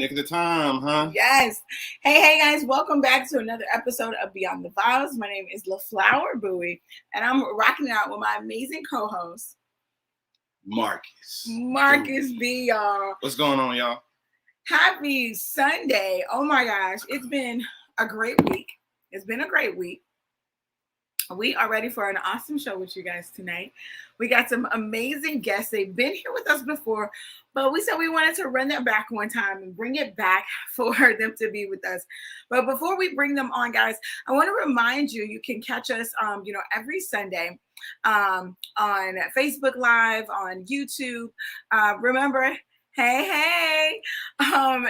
nick of the time, huh? Yes. Hey, guys. Welcome back to another episode of Beyond The Vowz. My name is LaFlower Bowie, and I'm rocking it out with my amazing co-host, Marcus B, y'all. What's going on, y'all? Happy Sunday. Oh, my gosh. It's been a great week. We are ready for an awesome show with you guys tonight. We got some amazing guests. They've been here with us before, but we said we wanted to run that back one time and bring it back for them to be with us. But before we bring them on, guys, I want to remind you, you can catch us, every Sunday on Facebook Live, on YouTube. Remember, Hey,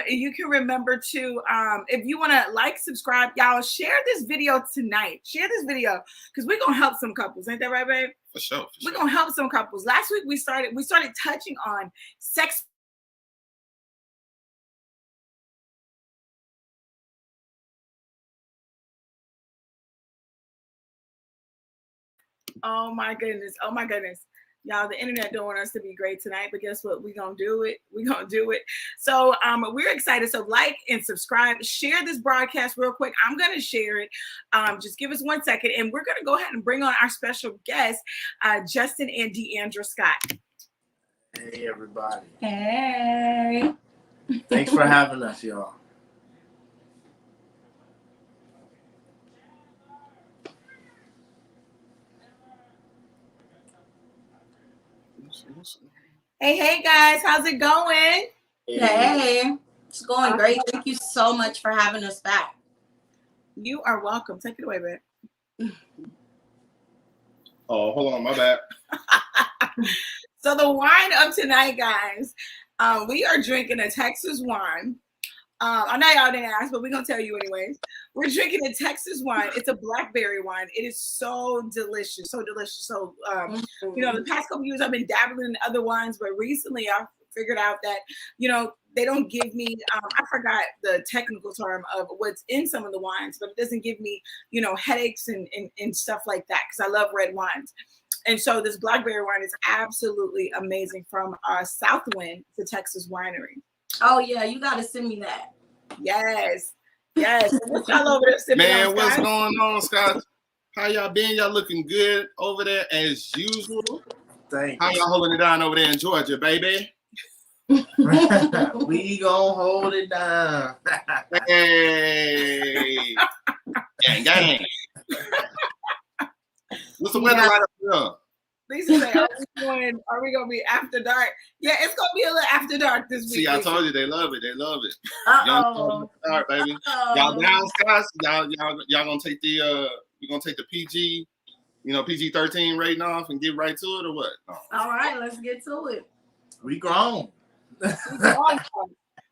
you can remember to, if you want to like, subscribe, y'all, share this video tonight. Share this video because we're going to help some couples. Ain't that right, babe? For sure. We're going to help some couples. Last week we started touching on sex. Oh my goodness. Y'all, the internet don't want us to be great tonight, but guess what? We're going to do it. So we're excited. So like and subscribe. Share this broadcast real quick. I'm going to share it. Just give us 1 second. And we're going to go ahead and bring on our special guests, Justin and Deandra Scott. Hey, everybody. Hey. Thanks for having us, y'all. Hey, guys. How's it going? Hey, it's going great. Thank you so much for having us back. You are welcome. Take it away, babe. Oh, hold on, my bad. So the wine of tonight, guys, we are drinking a Texas wine. I know y'all didn't ask, but we're going to tell you anyways. We're drinking a Texas wine. It's a blackberry wine. It is so delicious. So, the past couple years I've been dabbling in other wines, but recently I figured out that, they don't give me, I forgot the technical term of what's in some of the wines, but it doesn't give me, headaches and stuff like that because I love red wines. And so this blackberry wine is absolutely amazing from Southwind, the Texas winery. Oh, yeah, you got to send me that. Yes. What's y'all over there sipping Man, on, what's Scott? going on, Scott? How y'all been? Y'all looking good over there as usual. Thanks. How y'all holding it down over there in Georgia, baby? We gonna hold it down. Hey. Gang. What's the weather like up here? Lisa said, are we going to be after dark? Yeah, it's going to be a little after dark this week. See, I told you they love it. Uh-oh. Start, baby. Y'all down, Scott? Y'all gonna take the you gonna take the PG, PG-13 rating off and get right to it or what? No. All right, let's get to it. We grown.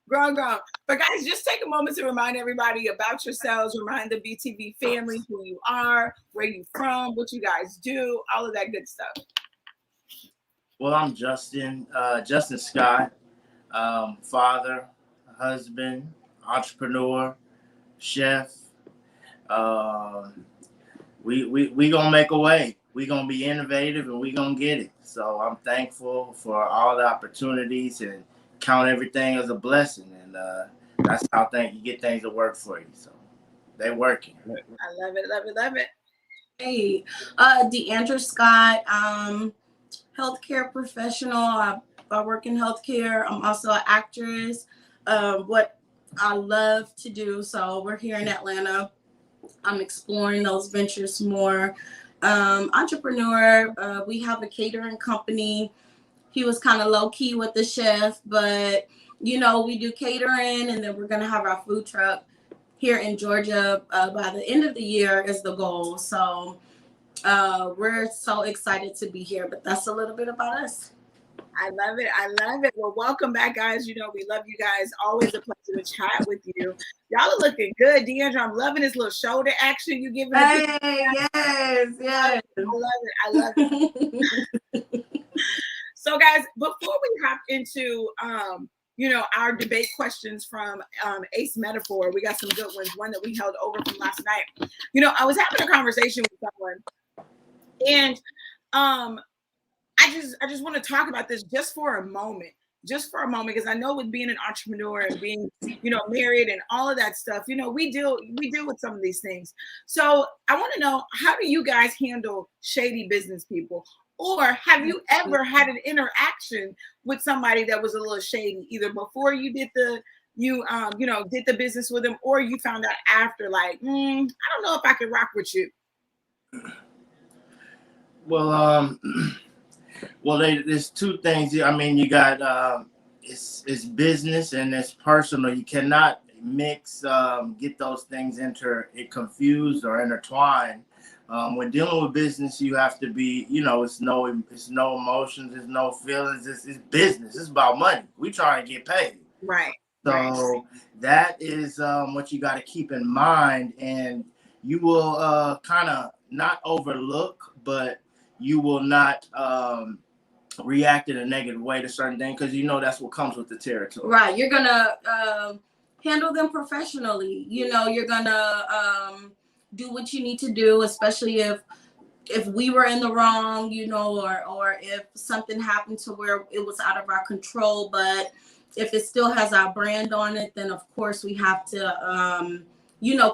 Grown. But guys, just take a moment to remind everybody about yourselves, remind the BTV family who you are, where you from, what you guys do, all of that good stuff. Well, I'm Justin Scott, father, husband, entrepreneur, chef. We gonna make a way. We gonna be innovative and we gonna get it. So I'm thankful for all the opportunities and count everything as a blessing. And that's how you get things to work for you. So they working. I love it. Hey, Deandra Scott, healthcare professional. I work in healthcare. I'm also an actress. What I love to do. So we're here in Atlanta. I'm exploring those ventures more. Entrepreneur. We have a catering company. He was kind of low key with the chef, but we do catering, and then we're gonna have our food truck here in Georgia by the end of the year is the goal. So we're so excited to be here. But that's a little bit about us. I love it. Well, welcome back, guys. We love you guys. Always a pleasure to chat with you. Y'all are looking good, Deandra. I'm loving this little shoulder action you giving. Hey, yes. I love it. So, guys, before we hop into our debate questions from Ace Metaphor, we got some good ones. One that we held over from last night. I was having a conversation with someone, and I just want to talk about this just for a moment. just for a moment, because I know with being an entrepreneur and being, married and all of that stuff, we deal with some of these things. So I want to know, how do you guys handle shady business people? Or have you ever had an interaction with somebody that was a little shady, either before you did the did the business with them, or you found out after, like, I don't know if I can rock with you? Well, there's two things. I mean, you got it's business and it's personal. You cannot mix, get those things confused or intertwined. When dealing with business, you have to be, it's no emotions, there's no feelings. It's business. It's about money. We trying to get paid. Right. So that is what you got to keep in mind, and you will kind of not overlook, but you will not react in a negative way to certain things, because that's what comes with the territory. Right. You're gonna handle them professionally. You're gonna do what you need to do, especially if we were in the wrong, or if something happened to where it was out of our control. But if it still has our brand on it, then of course we have to,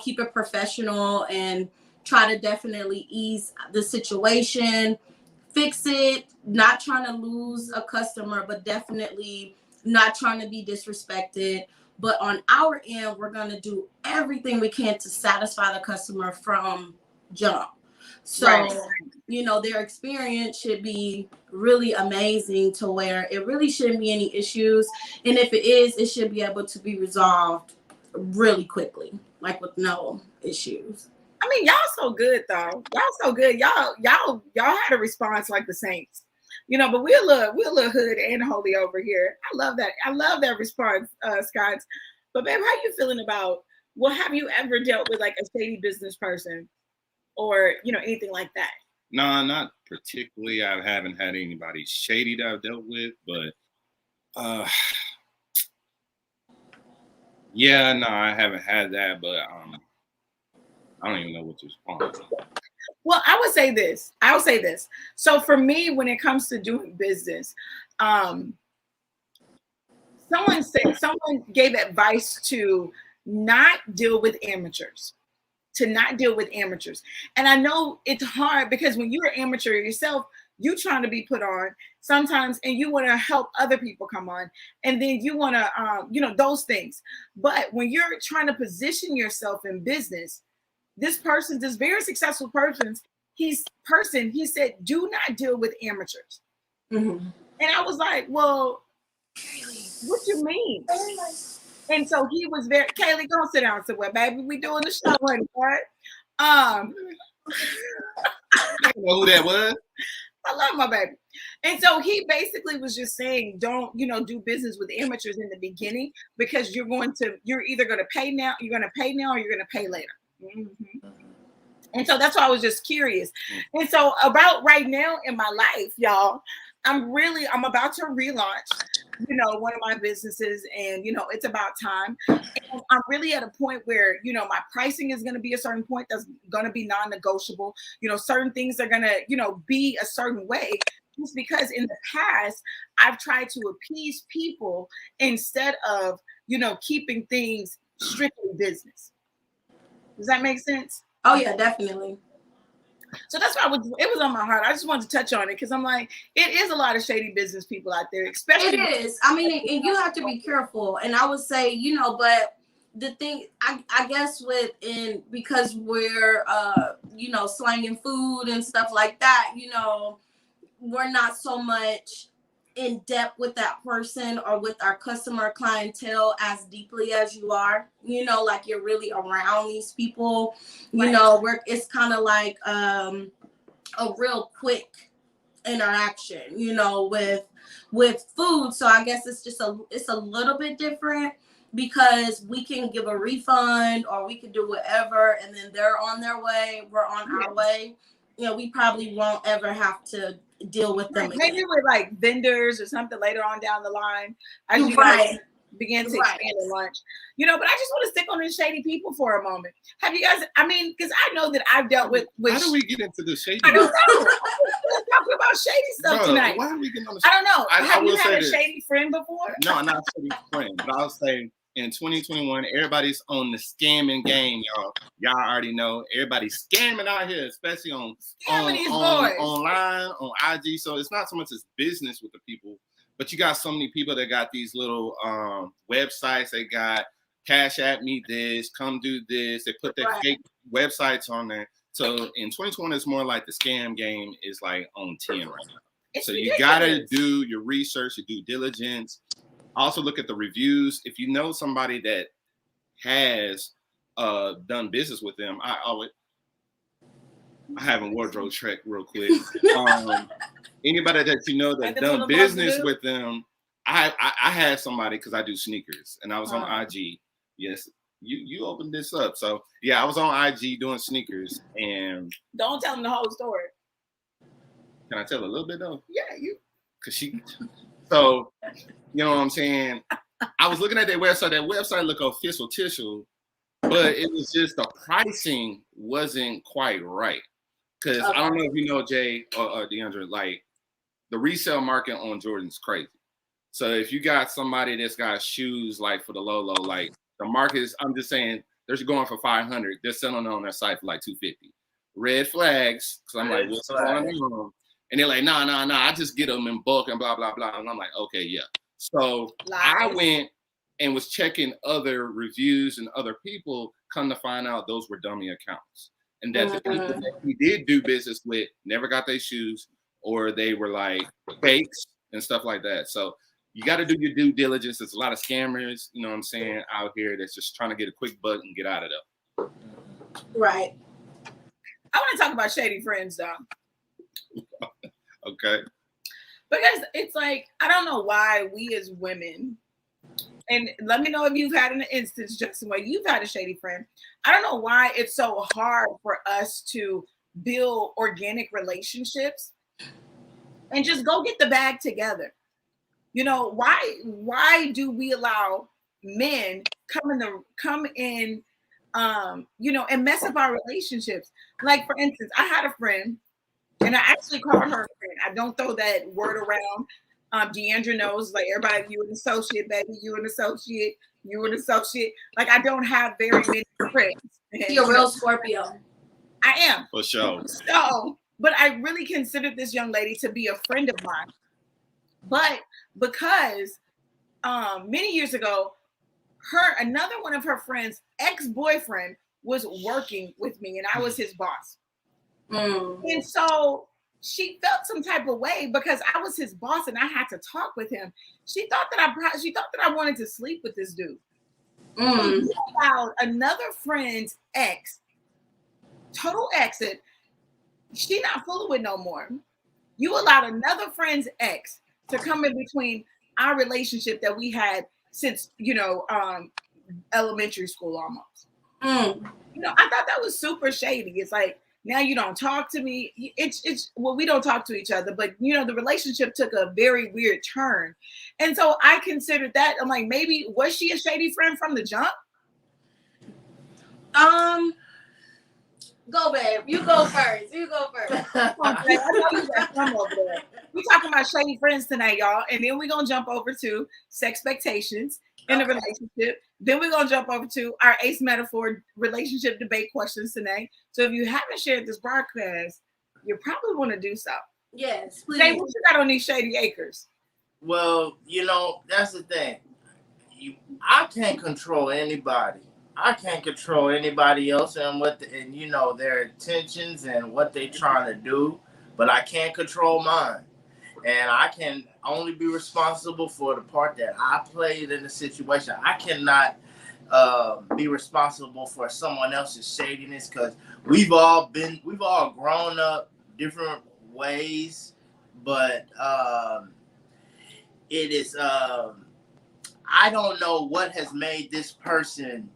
keep it professional and try to definitely ease the situation, fix it, not trying to lose a customer, but definitely not trying to be disrespected. But on our end, we're going to do everything we can to satisfy the customer from jump. So, their experience should be really amazing, to where it really shouldn't be any issues. And if it is, it should be able to be resolved really quickly, like with no issues. I mean, y'all so good though. Y'all so good. Y'all had a response like the Saints, but we're a little hood and holy over here. I love that. I love that response, Scott. But babe, how you feeling about? Well, have you ever dealt with like a shady business person, or anything like that? No, not particularly. I haven't had anybody shady that I've dealt with, but yeah, no, I haven't had that. But I don't even know what to respond. Well, I would say this. So for me, when it comes to doing business, someone gave advice to not deal with amateurs. And I know it's hard, because when you're an amateur yourself, you trying to be put on sometimes, and you want to help other people come on, and then you want to, those things. But when you're trying to position yourself in business, this very successful person, he said, do not deal with amateurs. Mm-hmm. And I was like, well, Kaylee, what you mean? And so he was very, Kaylee, go sit down somewhere, baby. We doing the show, honey, right? I don't know who that was. I love my baby. And so he basically was just saying, don't, do business with amateurs in the beginning, because you're either going to pay now, or you're going to pay later. Mm-hmm. And so that's why I was just curious. And so about right now in my life, y'all, I'm about to relaunch, one of my businesses, and, it's about time. And I'm really at a point where, my pricing is going to be a certain point that's going to be non-negotiable. Certain things are going to, be a certain way, just because in the past I've tried to appease people instead of, keeping things strictly business. Does that make sense? Oh yeah, definitely. So that's why it was on my heart. I just wanted to touch on it, because I'm like, it is a lot of shady business people out there, especially. It is. I mean, and you have to be careful. And I would say, but the thing, I guess because we're, slanging food and stuff like that, we're not so much in depth with that person or with our customer clientele as deeply as you are, like you're really around these people, it's kind of like a real quick interaction, with food. So I guess it's a little bit different, because we can give a refund or we can do whatever, and then they're on their way, we're on our way. We probably won't ever have to deal with them again. Maybe with like vendors or something later on down the line. began to expand the lunch. You know, but I just want to stick on the shady people for a moment. Have you guys, I mean, because I know that I've dealt with how do we get into the shady? I don't know. We're talking about shady stuff tonight. Why are we getting on the I don't know. Have you had a this. shady friend before? No, not a shady friend, but I'll say in 2021, everybody's on the scamming game, y'all. Y'all already know everybody's scamming out here, especially online, on IG. So it's not so much as business with the people, but you got so many people that got these little websites. They got Cash App Me This, come do this. They put their fake websites on there. So in 2020, it's more like the scam game is like on 10 right now. It's so ridiculous. You gotta do your research, your due diligence. Also look at the reviews. If you know somebody that has done business with them, I have a wardrobe check real quick. Anybody that you know that done business with them, I had somebody because I do sneakers and I was on IG. Yes, you opened this up. So yeah, I was on IG doing sneakers and don't tell them the whole story. Can I tell a little bit though? Yeah, you. So you know what I'm saying? I was looking at their website. That website looked official, but it was just the pricing wasn't quite right. Because I don't know if you know, Jay or DeAndre, like the resale market on Jordan's crazy. So if you got somebody that's got shoes like for the low, like the market is, I'm just saying, they're going for 500. They're selling on their site for like 250. Red flags. Because I'm like, what's going on? And they're like, nah, I just get them in bulk and blah, blah, blah. And I'm like, okay, yeah. So I went and was checking other reviews and other people, come to find out those were dummy accounts. And that the people that we did do business with never got their shoes or they were like fakes and stuff like that. So you got to do your due diligence. There's a lot of scammers, you know what I'm saying, out here that's just trying to get a quick buck and get out of there. Right. I want to talk about shady friends though. Okay. Because it's like, I don't know why we as women, and let me know if you've had an instance, Justin, where you've had a shady friend. I don't know why it's so hard for us to build organic relationships and just go get the bag together. You know, why do we allow men come in, you know, and mess up our relationships? Like, for instance, I had a friend, and I actually called her a friend. I don't throw that word around. DeAndre knows, like, everybody, you an associate, baby, you an associate, you an associate. Like, I don't have very many friends. You're a real Scorpio. I am. For sure. So, but I really considered this young lady to be a friend of mine. But because many years ago, another one of her friends' ex-boyfriend was working with me, and I was his boss. And so she felt some type of way because I was his boss and I had to talk with him. She thought that I wanted to sleep with this dude. So you allowed another friend's ex, total exit. She not fooling with no more. You allowed another friend's ex to come in between our relationship that we had since, you know, elementary school almost. You know, I thought that was super shady. It's like, now you don't talk to me. Well, we don't talk to each other, but you know, the relationship took a very weird turn. And so I considered that. I'm like, maybe was she a shady friend from the jump? Go, babe. You go first. You go first. I know you got some over there. We're talking about shady friends tonight, y'all. And then we're gonna jump over to sexpectations in a relationship. Then we're gonna jump over to our ace metaphor relationship debate questions tonight. So if you haven't shared this broadcast, you probably want to do so. Yes, please. Jay, what you got on these shady acres? Well, you know, that's the thing. I can't control anybody. I can't control anybody else and you know, their intentions and what they trying to do, but I can't control mine. And I can only be responsible for the part that I played in the situation. I cannot be responsible for someone else's shadiness because we've all grown up different ways, but it is I don't know what has made this person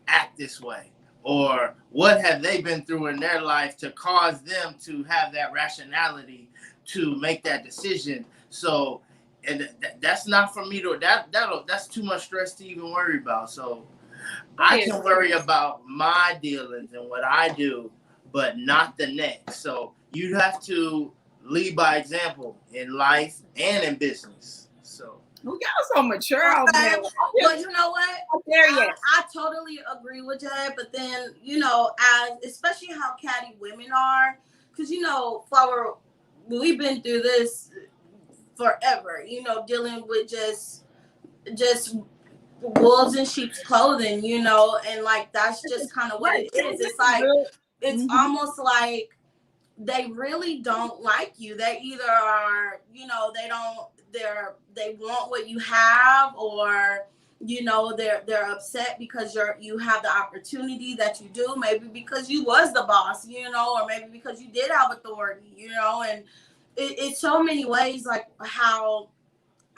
act this way or what have they been through in their life to cause them to have that rationality to make that decision. So and that's not for me to that's too much stress to even worry about. So I can worry about my dealings and what I do, but not the next. So you have to lead by example in life and in business. So y'all so mature over there. Well, you know what? I totally agree with that. But then, you know, especially how catty women are, because, you know, Flower, we've been through this forever, you know, dealing with just wolves in sheep's clothing, you know, and like that's just kind of what it is. It's like it's almost like they really don't like you. They either are, you know, they want what you have, or you know, they're upset because you have the opportunity that you do, maybe because you was the boss, you know, or maybe because you did have authority, you know, and it's so many ways like how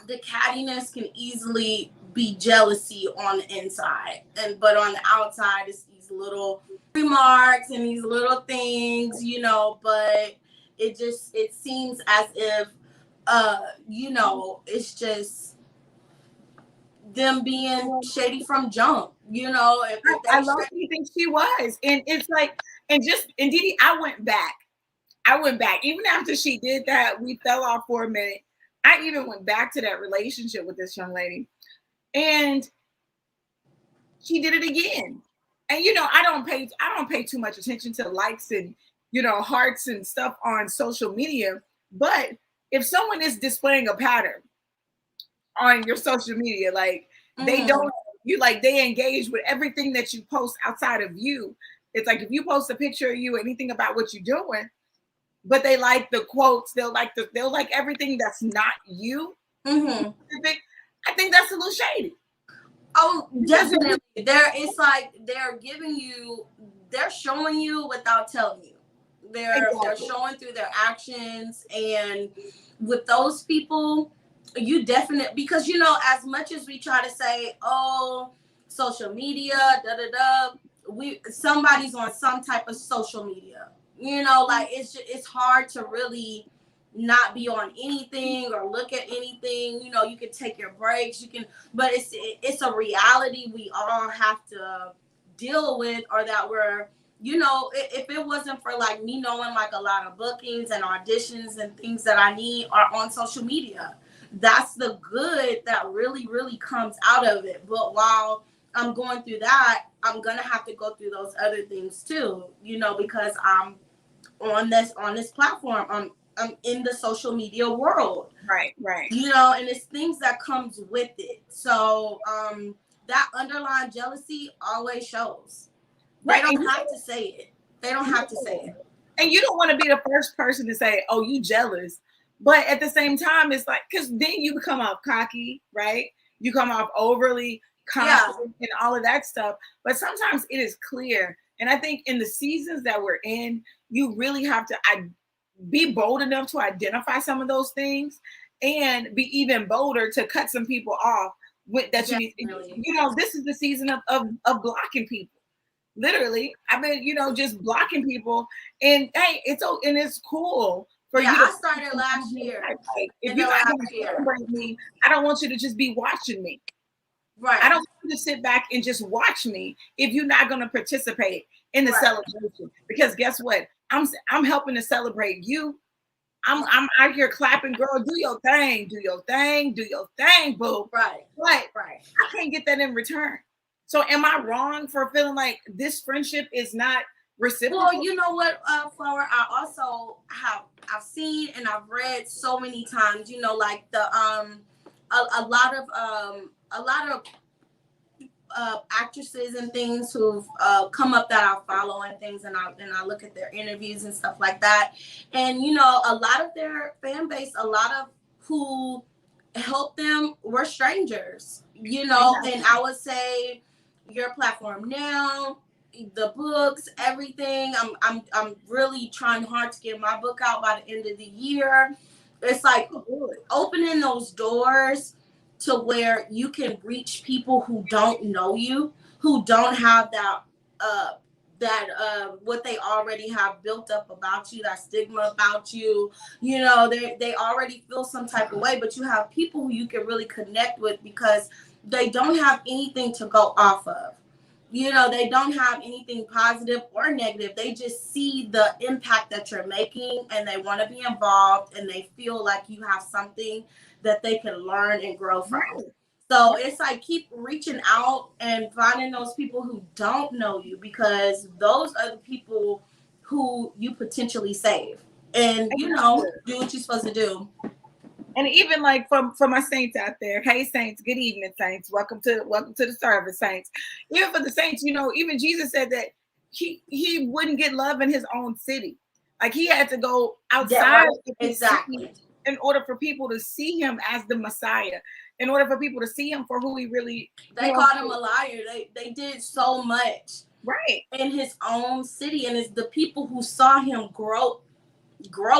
the cattiness can easily be jealousy on the inside, but on the outside it's these little remarks and these little things, you know, but it seems as if you know, it's just them being shady from jump, you know. I love you think she was, and it's like, and Didi, I went back even after she did that. We fell off for a minute. I even went back to that relationship with this young lady, and she did it again. And you know, I don't pay too much attention to likes and, you know, hearts and stuff on social media. But if someone is displaying a pattern on your social media, like they don't, you like they engage with everything that you post outside of you. It's like if you post a picture of you, anything about what you're doing, but they like the quotes, they'll like everything that's not you. I think that's a little shady. Oh, definitely. It's like they're showing you without telling you. They're showing through their actions, and with those people, you definitely, because you know, as much as we try to say, oh, social media, somebody's on some type of social media. You know, like it's hard to really not be on anything or look at anything. You know, you can take your breaks, but it's a reality we all have to deal with, or that we're, you know, if it wasn't for like me knowing like a lot of bookings and auditions and things that I need are on social media, that's the good that really, really comes out of it. But while I'm going through that, I'm gonna have to go through those other things too, you know, because I'm on this platform. I'm in the social media world. Right. You know, and it's things that comes with it. So that underlying jealousy always shows. They don't have to say it. They don't have to say it. And you don't want to be the first person to say, oh, you jealous. But at the same time, it's like, because then you come off cocky, right? You come off overly confident and all of that stuff. But sometimes it is clear. And I think in the seasons that we're in, you really have to be bold enough to identify some of those things, and be even bolder to cut some people off with that. You know, this is the season of blocking people. Literally, I've been, you know, just blocking people, and hey, it's cool for you. I started last year. Like, if you're not going to celebrate me, I don't want you to just be watching me. Right. I don't want you to sit back and just watch me if you're not going to participate in the celebration. Because guess what? I'm helping to celebrate you. I'm out here clapping, girl. Do your thing, boo. Right. But I can't get that in return. So am I wrong for feeling like this friendship is not reciprocal? Well, you know what, Flower, I also I've seen and I've read so many times, you know, like the a lot of actresses and things who've come up that I follow and things, and I look at their interviews and stuff like that, and you know, a lot of their fan base, a lot of who helped them were strangers, you know. And I would say your platform now, the books, everything. I'm really trying hard to get my book out by the end of the year. It's like opening those doors to where you can reach people who don't know you, who don't have that what they already have built up about you, that stigma about you, you know, they already feel some type of way, but you have people who you can really connect with because they don't have anything to go off of. You know, they don't have anything positive or negative. They just see the impact that you're making and they want to be involved and they feel like you have something that they can learn and grow from. So it's like keep reaching out and finding those people who don't know you, because those are the people who you potentially save. And, you know, do what you're supposed to do. And even like for my saints out there, hey saints, good evening, saints. Welcome to the service, saints. Even for the saints, you know, even Jesus said that he wouldn't get love in his own city. Like he had to go outside of his city in order for people to see him as the Messiah. In order for people to see him for who he really they called him a liar. They did so much right in his own city, and it's the people who saw him grow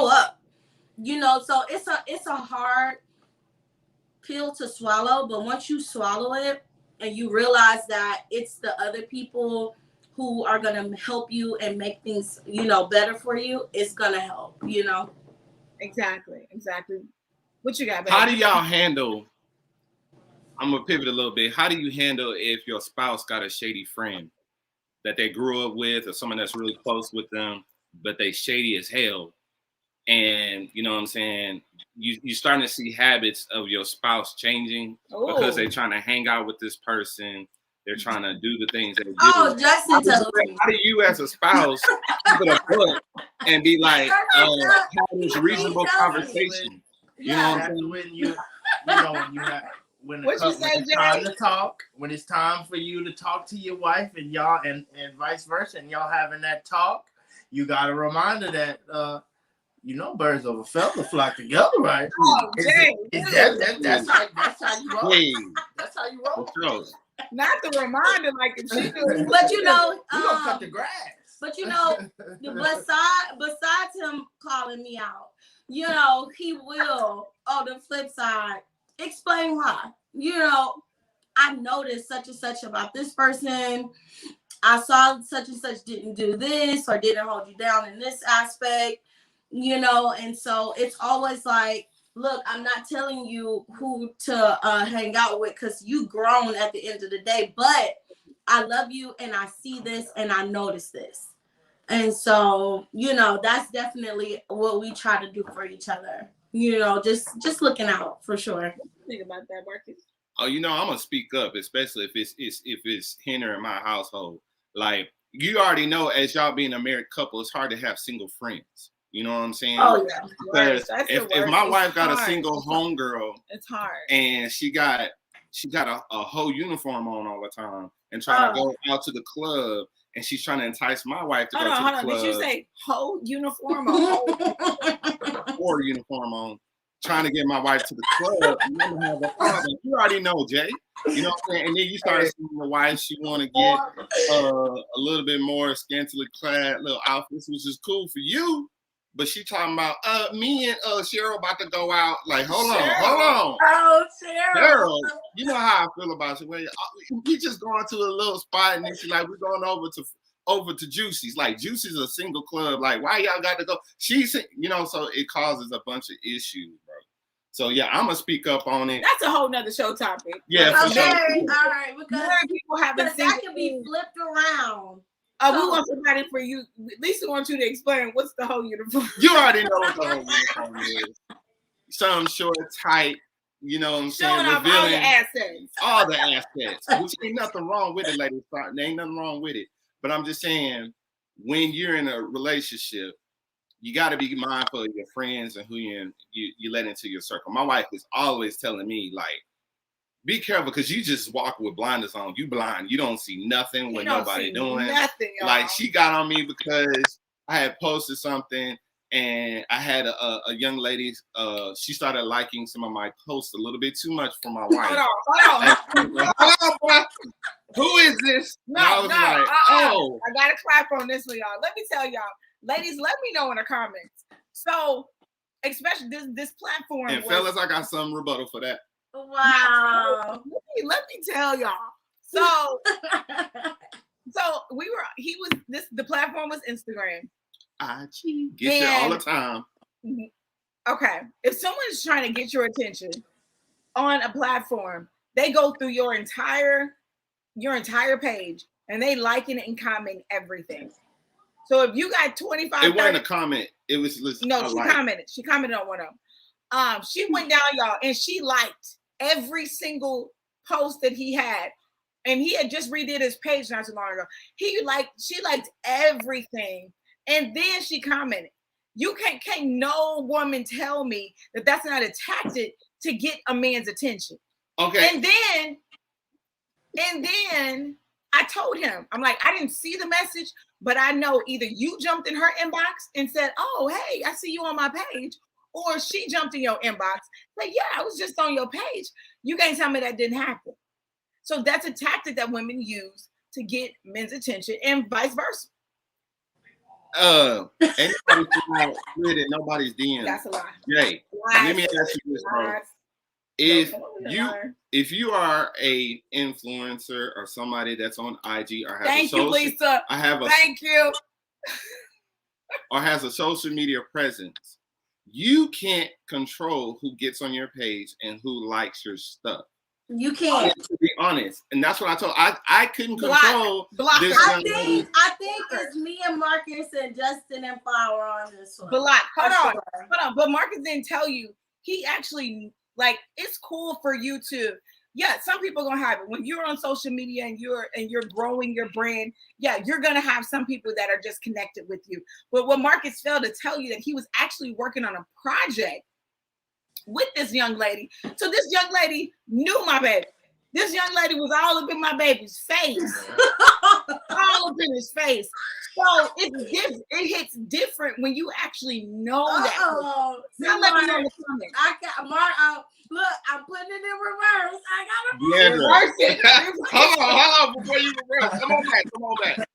up. You know, so it's a hard pill to swallow, but once you swallow it and you realize that it's the other people who are gonna help you and make things, you know, better for you, it's gonna help, you know. Exactly. What you got, baby? How do y'all handle? I'm gonna pivot a little bit. How do you handle if your spouse got a shady friend that they grew up with, or someone that's really close with them, but they shady as hell? And you know what I'm saying? You're starting to see habits of your spouse changing because they're trying to hang out with this person. They're trying to do the things they do. Oh, Justin tells me. How do you, as a spouse, put a foot and be like, have this reasonable conversation? You know what I'm saying? When it's time to talk, when it's time for you to talk to your wife and y'all and vice versa, and y'all having that talk, you got a reminder that you know, birds of a feather flock together, right? Oh, that's how you roll. Hey. That's how you roll. Not the reminder, like if she do. But you know, we gonna cut the grass. But you know, besides him calling me out, you know, he will on the flip side explain why. You know, I noticed such and such about this person. I saw such and such didn't do this or didn't hold you down in this aspect. You know, and so it's always like, look, I'm not telling you who to hang out with because you grown at the end of the day, but I love you and I see this and I notice this. And so, you know, that's definitely what we try to do for each other. You know, just looking out for sure. Think about that, Marcus. Oh, you know, I'm gonna speak up, especially if it's Henner in my household. Like, you already know, as y'all being a married couple, it's hard to have single friends. You know what I'm saying? Oh yeah. Because if my wife got a single homegirl, it's hard, and she got a whole uniform on all the time and trying to go out to the club, and she's trying to entice my wife to go to the club. Did you say whole uniform or uniform on? Trying to get my wife to the club. You already know, Jay. You know what I'm saying? And then you start seeing the wife, she want to get a little bit more scantily clad little outfits, which is cool for you. But she talking about me and Cheryl about to go out. Like, hold on. Oh, Cheryl, you know how I feel about you. Well, we just going to a little spot and then she's like, we're going over to Juicy's. Like, Juicy's a single club. Like, why y'all got to go? She's, you know, so it causes a bunch of issues, bro. So yeah, I'm gonna speak up on it. That's a whole nother show topic. Yeah, okay, all right, because people haven't seen that can be flipped around. We want somebody for you. Lisa wants you to explain what's the whole uniform. You already know what the whole uniform is. Some short, tight, you know what I'm saying? Showing off all the assets. All the assets. Which ain't nothing wrong with it, ladies. There ain't nothing wrong with it. But I'm just saying, when you're in a relationship, you got to be mindful of your friends and who you let into your circle. My wife is always telling me, like, be careful because you just walk with blinders on. You blind. You don't see nothing what nobody doing. Nothing, y'all. Like, she got on me because I had posted something and I had a young lady. She started liking some of my posts a little bit too much for my wife. Hold on, boy. Who is this? No, I gotta clap on this one, y'all. Let me tell y'all, ladies, let me know in the comments. So, especially this platform. And fellas, I got some rebuttal for that. Wow. Let me tell y'all. So So the platform was Instagram. IG get you all the time. Okay, if someone's trying to get your attention on a platform, they go through your entire page and they liking and commenting everything. So if you got 25, it wasn't a comment. It was no. She commented. She commented on one of them. She went down, y'all, and she liked every single post that he had. And he had just redid his page not too long ago. She liked everything, and then she commented. You can't no woman tell me that that's not a tactic to get a man's attention. Okay. And then I told him, I'm like, I didn't see the message, but I know either you jumped in her inbox and said, oh, hey, I see you on my page, or she jumped in your inbox. Like, yeah, I was just on your page. You can't tell me that didn't happen. So that's a tactic that women use to get men's attention and vice versa. Anybody with it, nobody's DM. That's a lie. Jay, let me ask you this, bro. If you are a influencer or somebody that's on IG or has Thank you, Lisa. Thank you. Or has a social media presence, you can't control who gets on your page and who likes your stuff. You can't. To be honest, and that's what I told. I couldn't control this. I think it's me and Marcus and Justin and Flower on this one. Hold on. But Marcus didn't tell you. He actually, like, it's cool for you to. Yeah, some people are gonna have it when you're on social media and you're growing your brand. Yeah, you're gonna have some people that are just connected with you. But what Marcus failed to tell you that he was actually working on a project with this young lady. So this young lady knew my baby. This young lady was all up in my baby's face. All up in his face. So it's different. It hits different when you actually know that. Now let me know the comment. I got look, I'm putting it in reverse. I gotta reverse it. Hold on before you reverse. Come on back.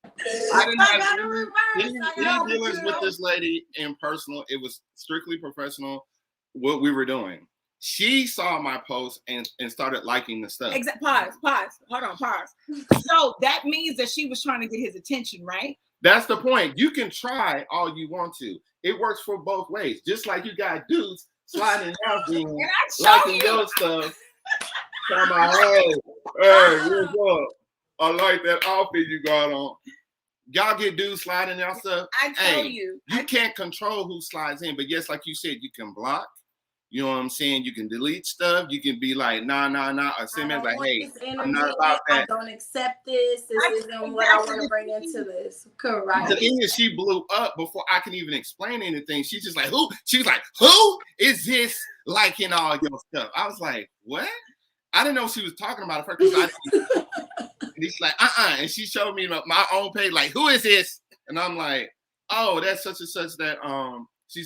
I gotta reverse. Any dealings with this lady in personal, it was strictly professional. What we were doing. She saw my post and started liking the stuff. Pause. Hold on, pause. So that means that she was trying to get his attention, right? That's the point. You can try all you want to. It works for both ways. Just like you got dudes sliding out there, liking your stuff. Talking about, hey, what's up? I like that outfit you got on. Y'all get dudes sliding y'all stuff. I tell you. You can't control who slides in. But yes, like you said, you can block. You know what I'm saying? You can delete stuff. You can be like, nah. Or send me like, hey, I'm not about that. I don't accept this. This isn't what I want to bring into this. Correct. The thing is, she blew up before I can even explain anything. She's just like, who? She was like, who is this liking all your stuff? I was like, what? I didn't know she was talking about it first. And he's like, and she showed me my own page, like, who is this? And I'm like, oh, that's such and such that she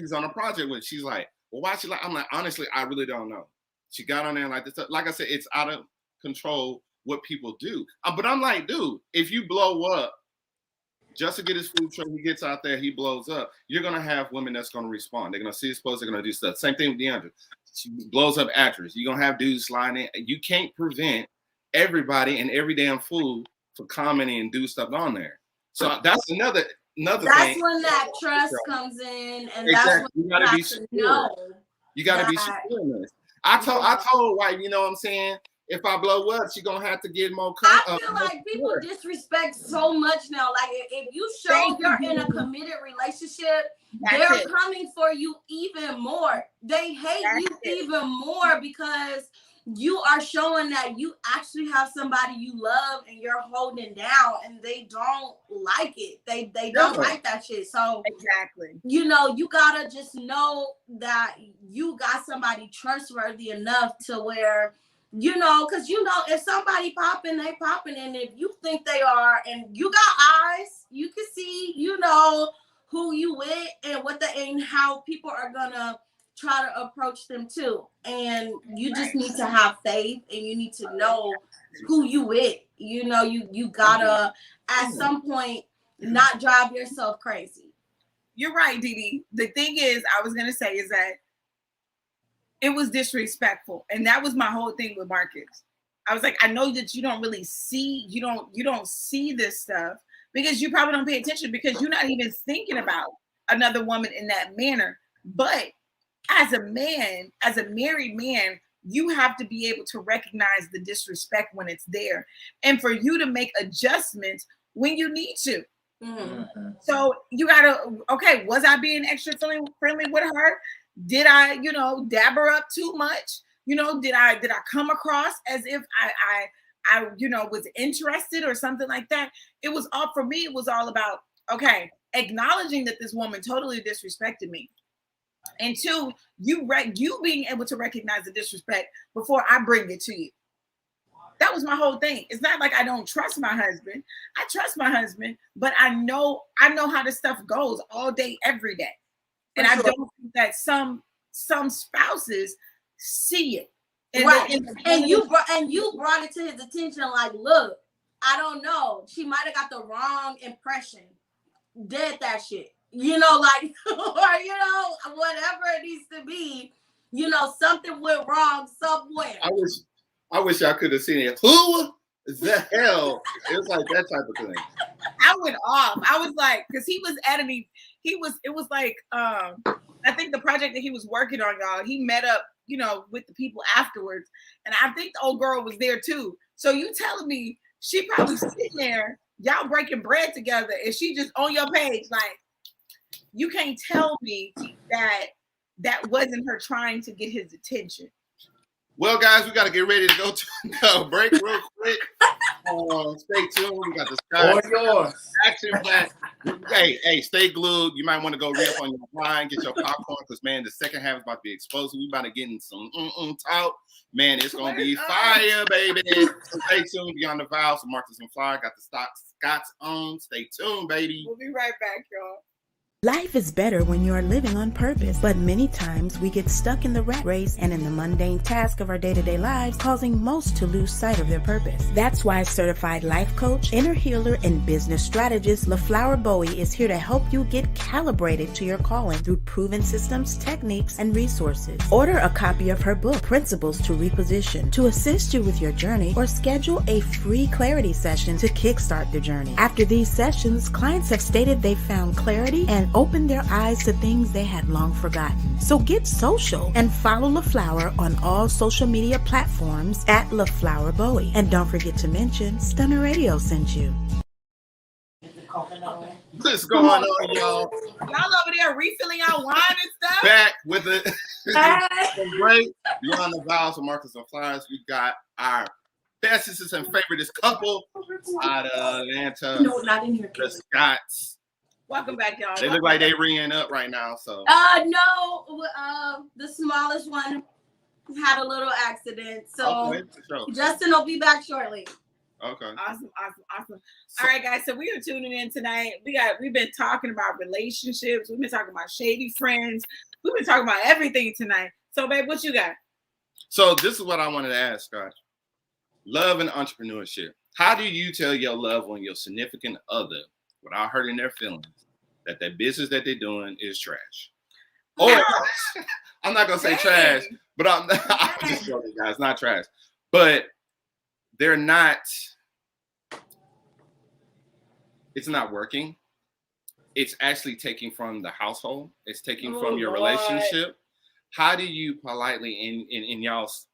was on a project with. She's like, well, why she like? I'm like, honestly, I really don't know. She got on there like this. Like I said, it's out of control what people do. But I'm like, dude, if you blow up just to get his food truck, he gets out there, he blows up. You're gonna have women that's gonna respond. They're gonna see his post. They're gonna do stuff. Same thing with DeAndre. She blows up actress. You're gonna have dudes sliding in. You can't prevent everybody and every damn fool for commenting and do stuff on there. So that's another that's thing. When that trust comes in, and exactly. that's when you gotta be secure. You gotta be secure in this. I told wife, you know what I'm saying? If I blow up, she gonna have to get more. I feel like people disrespect so much now. Like if you show you're in a committed relationship, they're coming for you even more. They hate you even more because you are showing that you actually have somebody you love and you're holding down, and they don't like it. They don't like that shit. So exactly, you know, you gotta just know that you got somebody trustworthy enough to where, you know, because you know, if somebody popping, they popping, and if you think they are, and you got eyes, you can see, you know, who you with and what and how people are gonna try to approach them too. And you just need to have faith, and you need to know who you with. You know, you gotta at some point not drive yourself crazy. You're right, Dee. The thing is, I was gonna say is that it was disrespectful, and that was my whole thing with Marcus. I was like, I know that you don't really see, you don't see this stuff because you probably don't pay attention because you're not even thinking about another woman in that manner. But as a man, as a married man, you have to be able to recognize the disrespect when it's there and for you to make adjustments when you need to. Mm-hmm. So you gotta, okay, was I being extra friendly with her? Did I, you know, dab her up too much? You know, did I come across as if I you know, was interested or something like that? It was all, for me, it was all about, okay, acknowledging that this woman totally disrespected me. And two, you being able to recognize the disrespect before I bring it to you. That was my whole thing. It's not like I don't trust my husband. I trust my husband, but I know how this stuff goes all day, every day. And I don't think that some spouses see it. And right. And you brought it to his attention, like, look, I don't know. She might have got the wrong impression. Did that shit. You know, like, or, you know, whatever it needs to be, you know, something went wrong somewhere. I wish I could have seen it. Who the hell? It was like that type of thing. I went off. I was like, because he was at me. It was like, I think the project that he was working on, y'all, he met up, you know, with the people afterwards. And I think the old girl was there too. So you telling me she probably sitting there, y'all breaking bread together, and she just on your page, like, you can't tell me that wasn't her trying to get his attention. Well, guys, we got to get ready to go to a break real quick. Stay tuned. We got the Sky action pack. Hey, stay glued. You might want to go re-up on your wine, get your popcorn, because, man, the second half is about to be explosive. We about to get in some talk. Man, it's going to be fire, baby. So stay tuned. Beyond the Vowz with Marcus and LaFlower. Got the Scott's on. Stay tuned, baby. We'll be right back, y'all. Life is better when you are living on purpose, but many times we get stuck in the rat race and in the mundane task of our day-to-day lives, causing most to lose sight of their purpose. That's why certified life coach, inner healer, and business strategist LaFlower Bowie is here to help you get calibrated to your calling through proven systems, techniques, and resources. Order a copy of her book, Principles to Reposition, to assist you with your journey, or schedule a free clarity session to kickstart the journey. After these sessions, clients have stated they found clarity and opened their eyes to things they had long forgotten. So get social and follow LaFlower on all social media platforms at LaFlower Bowie. And don't forget to mention Stunner Radio sent you. What's going on, y'all? Y'all over there refilling our wine and stuff? Back with it. Great. Beyond the Vowz with Marcus and LaFlower. We got our bestest and favoriteest couple out of Atlanta. No, not in here. The Scotts. Welcome back, y'all. They look like they reeing up right now. So no, the smallest one had a little accident. So okay, sure. Justin will be back shortly. Okay. Awesome. All right, guys. So we are tuning in tonight. We've been talking about relationships. We've been talking about shady friends. We've been talking about everything tonight. So, babe, what you got? So this is what I wanted to ask, Scott. Love and entrepreneurship. How do you tell your loved one, your significant other, without hurting their feelings, that the business that they're doing is trash? Or I'm not gonna say trash, but I'm just joking, guys. It's not trash, but they're not. It's not working. It's actually taking from the household. It's taking from your relationship. How do you politely, in y'all's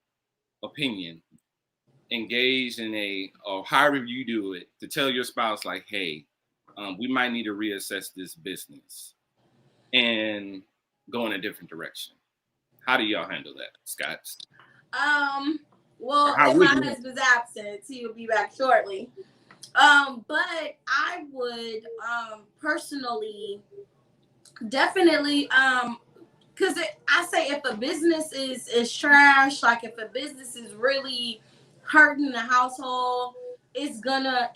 opinion, engage in or however you do it, to tell your spouse, like, hey, we might need to reassess this business and go in a different direction? How do y'all handle that, Scott? Well, if my husband's absent, he will be back shortly. But I would personally definitely because I say if a business is trash, like if a business is really hurting the household, it's gonna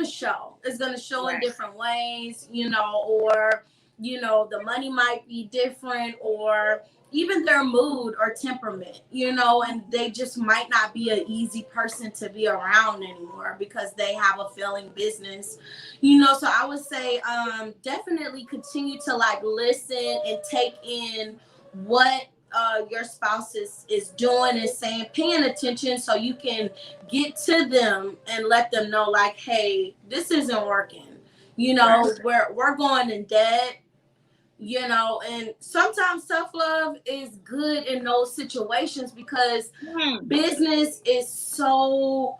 show. It's gonna show in different ways, you know, or you know, the money might be different, or even their mood or temperament, you know, and they just might not be an easy person to be around anymore because they have a failing business, you know. So I would say definitely continue to like listen and take in what your spouse is doing and saying, paying attention, so you can get to them and let them know, like, hey, this isn't working. You know, we're going in debt. You know, and sometimes self-love is good in those situations because business is so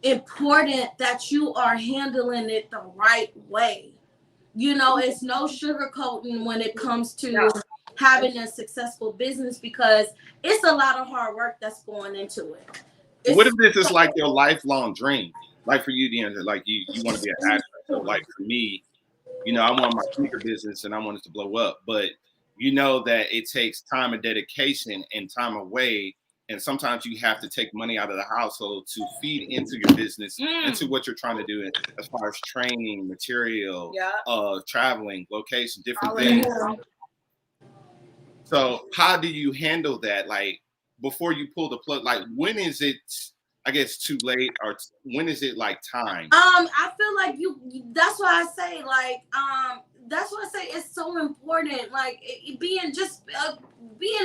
important that you are handling it the right way. You know, it's no sugarcoating when it comes to having a successful business because it's a lot of hard work that's going into it. What if this is like your lifelong dream? Like for you, Deandra, like you want to be an actor. So like for me, you know, I want my sneaker business and I want it to blow up, but you know that it takes time and dedication and time away. And sometimes you have to take money out of the household to feed into your business, into what you're trying to do as far as training, material, traveling, location, different things. So how do you handle that? Like before you pull the plug, like when is it, I guess, too late, or when is it like time? I feel like that's why I say that's why I say it's so important. Like being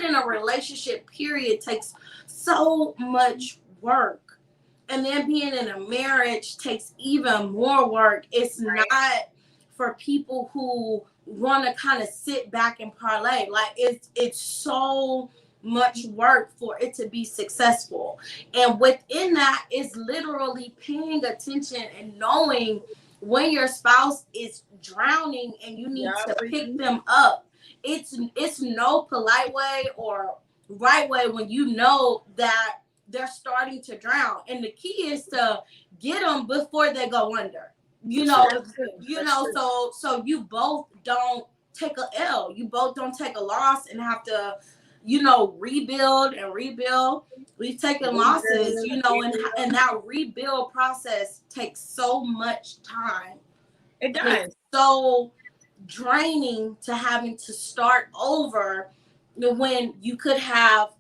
in a relationship period takes so much work, and then being in a marriage takes even more work. It's not for people who want to kind of sit back and parlay. Like it's so much work for it to be successful, and within that is literally paying attention and knowing when your spouse is drowning and you need to pick them up. It's no polite way or right way when you know that they're starting to drown, and the key is to get them before they go under. You know, so you both don't take a L. You both don't take a loss and have to, you know, rebuild. We've taken losses, you know, and that rebuild process takes so much time. It does. It's so draining to having to start over when you could have,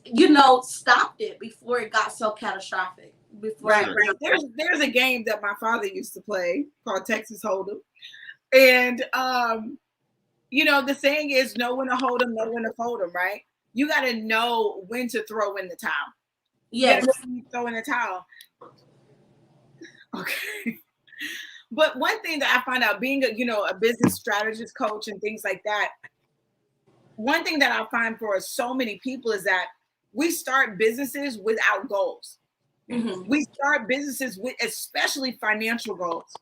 you know, stopped it before it got so catastrophic. Right. There's a game that my father used to play called Texas Hold'em, and you know, the saying is know when to hold them, know when to fold them, right? You got to know when to throw in the towel. Yes. Throw in the towel. Okay. But one thing that I find out being a business strategist coach and things like that, one thing that I find for so many people is that we start businesses without goals. We start businesses with especially financial goals.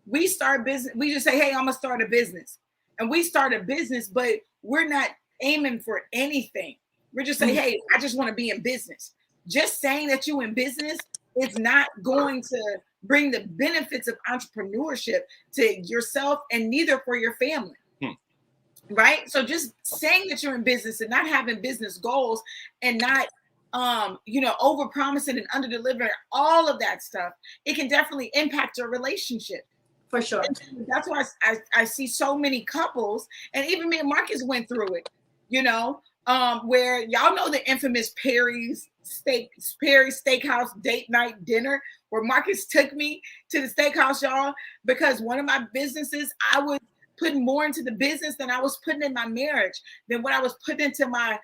We start business. We just say, hey, I'm going to start a business. And we start a business, but we're not aiming for anything. We're just saying, hey, I just want to be in business. Just saying that you're in business is not going to bring the benefits of entrepreneurship to yourself and neither for your family. Right? So just saying that you're in business and not having business goals and not over promising and under delivering, all of that stuff, it can definitely impact your relationship. For sure. And that's why I see so many couples, and even me and Marcus went through it, where y'all know the infamous Perry's Steakhouse date night dinner, where Marcus took me to the steakhouse, y'all, because one of my businesses, I was putting more into the business than I was putting in my marriage, than what I was putting into my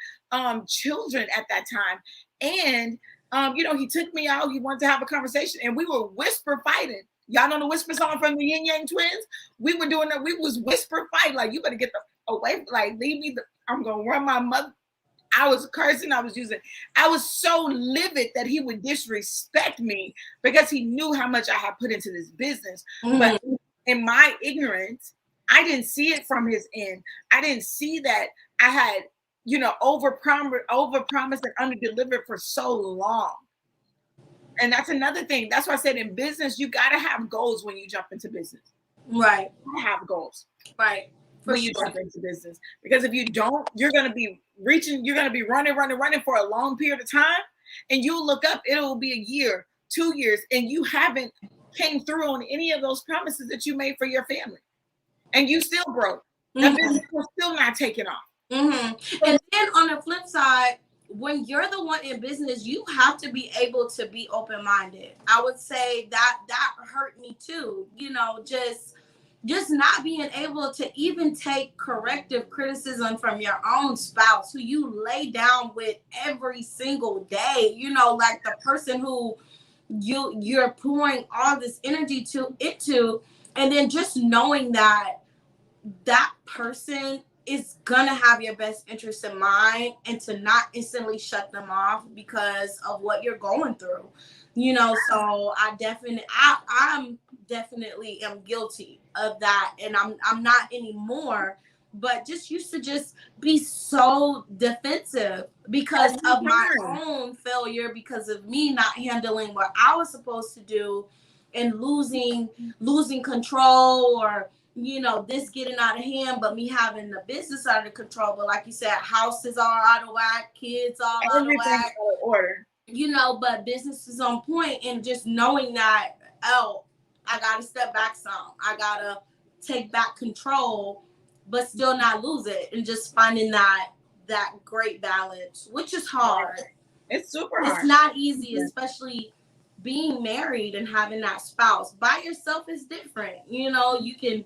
children at that time. And, he took me out. He wanted to have a conversation, and we were whisper fighting. Y'all know the whisper song from the Yin Yang Twins? We were doing that. We was whisper fight. Like, you better get away. Like, leave me. I'm going to run my mother. I was cursing. I was so livid that he would disrespect me because he knew how much I had put into this business. But in my ignorance, I didn't see it from his end. I didn't see that I had, overpromised and underdelivered for so long. And that's another thing. That's why I said in business, you got to have goals when you jump into business. Right. You have goals. Right. When you jump into business. Because if you don't, you're going to be running for a long period of time. And you'll look up, it'll be a year, 2 years, and you haven't came through on any of those promises that you made for your family. And you still broke. That business is still not taking off. And then on the flip side, when you're the one in business, you have to be able to be open-minded. I would say that hurt me too. Just just not being able to even take corrective criticism from your own spouse who you lay down with every single day, you know, like the person who you're pouring all this energy into, and then just knowing that that person is gonna have your best interest in mind, and to not instantly shut them off because of what you're going through, you know. So I'm definitely am guilty of that, and I'm not anymore, but just used to just be so defensive because of my own failure, because of me not handling what I was supposed to do, and losing control, or you know, this getting out of hand, but me having the business under control. But like you said, houses are out of whack, kids all out of whack, out of order, you know, but business is on point, and just knowing that, oh, I gotta step back some, I gotta take back control, but still not lose it, and just finding that great balance, which is hard. It's super hard. It's not easy, especially being married and having that spouse. By yourself is different, you know. You can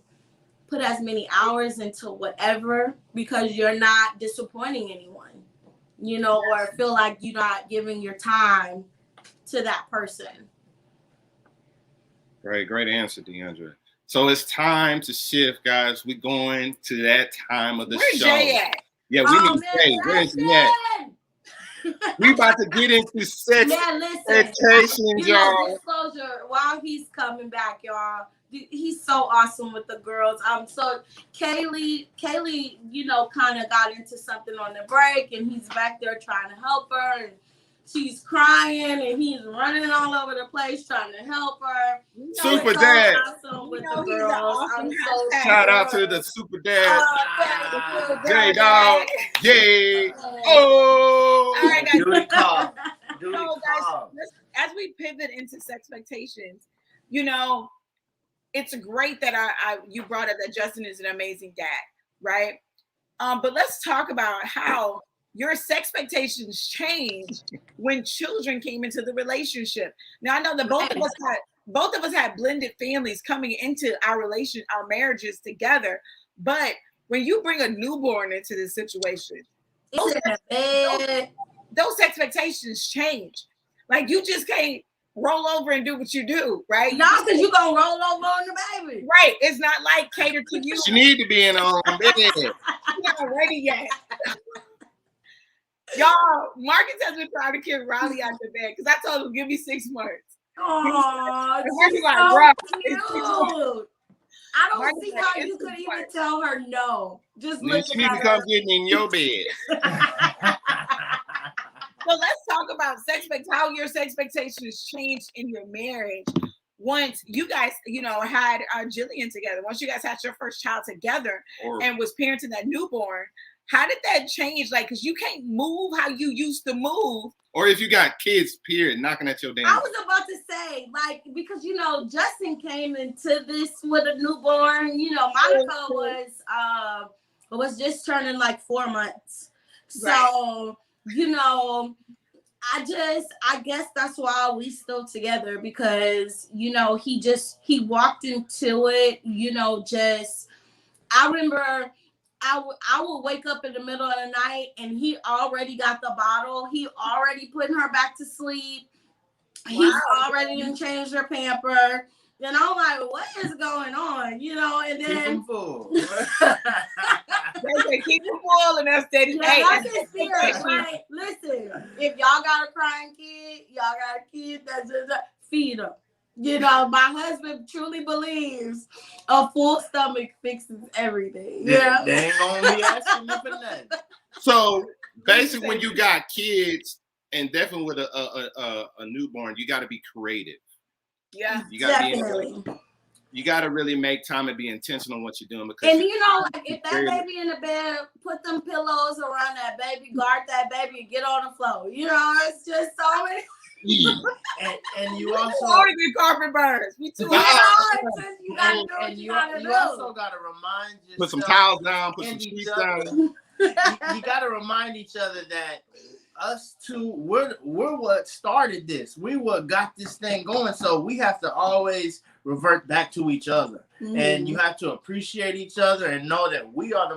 put as many hours into whatever because you're not disappointing anyone, you know, or feel like you're not giving your time to that person. Great answer, DeAndre. So it's time to shift, guys. We're going to that time of the Where's show. Jay at? Yeah, we need Jay. Where's he at? We about to get into sex education, y'all. Disclosure, while he's coming back, y'all, he's so awesome with the girls. So Kaylee, you know, kind of got into something on the break, and he's back there trying to help her, and she's crying, and he's running all over the place trying to help her. Super dad. Awesome with the girls. Shout out to the super dad. Jay dog. Yay. Oh. All right, guys. Duty call. So, guys, as we pivot into sexpectations, you know, it's great that you brought up that Justin is an amazing dad, right? But let's talk about how your sexpectations changed when children came into the relationship. Now I know that both of us had blended families coming into our marriages together, but when you bring a newborn into this situation, those expectations change. Like, you just can't roll over and do what you do, right? No, because you're going to roll over on the baby. Right. It's not like catered to you. She need to be in her own bed. She's not ready yet. Y'all, Marcus has been trying to kick Riley out the bed because I told him, give me 6 months. Oh, he's like, bro, I don't see how you could even tell her no. Just look she need to come get in your bed. So let's talk about how your expectations changed in your marriage once you guys, you know, had Jillian together. Once you guys had your first child together and was parenting that newborn. How did that change? Like, because you can't move how you used to move. Or if you got kids, period, knocking at your damn. I was about to say, like, because, you know, Justin came into this with a newborn. You know, Monica was just turning like 4 months. So, you know, I guess that's why we still together, because, you know, he walked into it, you know, I remember I would wake up in the middle of the night and he already got the bottle. He already putting her back to sleep. Wow. He's already done changed her pamper. And I'm like, what is going on? You know, and then keep him full. They say keep him full, and that's steady. Yeah, that's his spirit, right? Listen, if y'all got a crying kid, y'all got a kid that's just feed them. You know, my husband truly believes a full stomach fixes everything. Yeah, they ain't gonna be asking you for nothing. So basically, when you got kids, and definitely with a newborn, you got to be creative. Yeah, you got definitely. You got to really make time and be intentional on what you're doing. Because, and you know, like, if that baby in the bed, put them pillows around that baby, guard that baby, and get on the floor. You know, it's just so many. and you also get carpet burns. We too you also got to remind yourself. Put some towels down. Put some sheets down. You got to remind each other that us two, we're what started this. We what got this thing going. So we have to always revert back to each other. Mm-hmm. And you have to appreciate each other and know that we are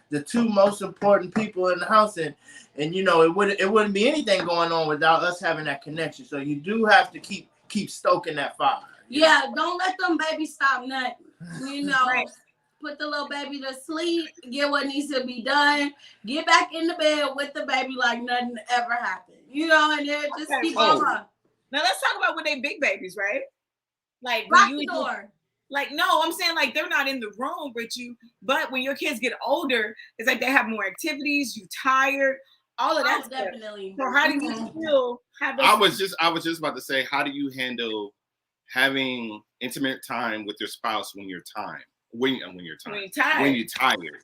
the two most important people in the house. And you know, it wouldn't be anything going on without us having that connection. So you do have to keep stoking that fire. Yeah, don't let them babies stop nothing. You know, right. Put the little baby to sleep, get what needs to be done, get back in the bed with the baby like nothing ever happened. You know, and then just keep on. Now let's talk about when they big babies, right? Like lock the door. Like, no, I'm saying like they're not in the room with you, but when your kids get older, it's like they have more activities, you tired, all of that stuff. Definitely. So how do you still have those? I was just about to say, how do you handle having intimate time with your spouse when you're tired? When you're tired,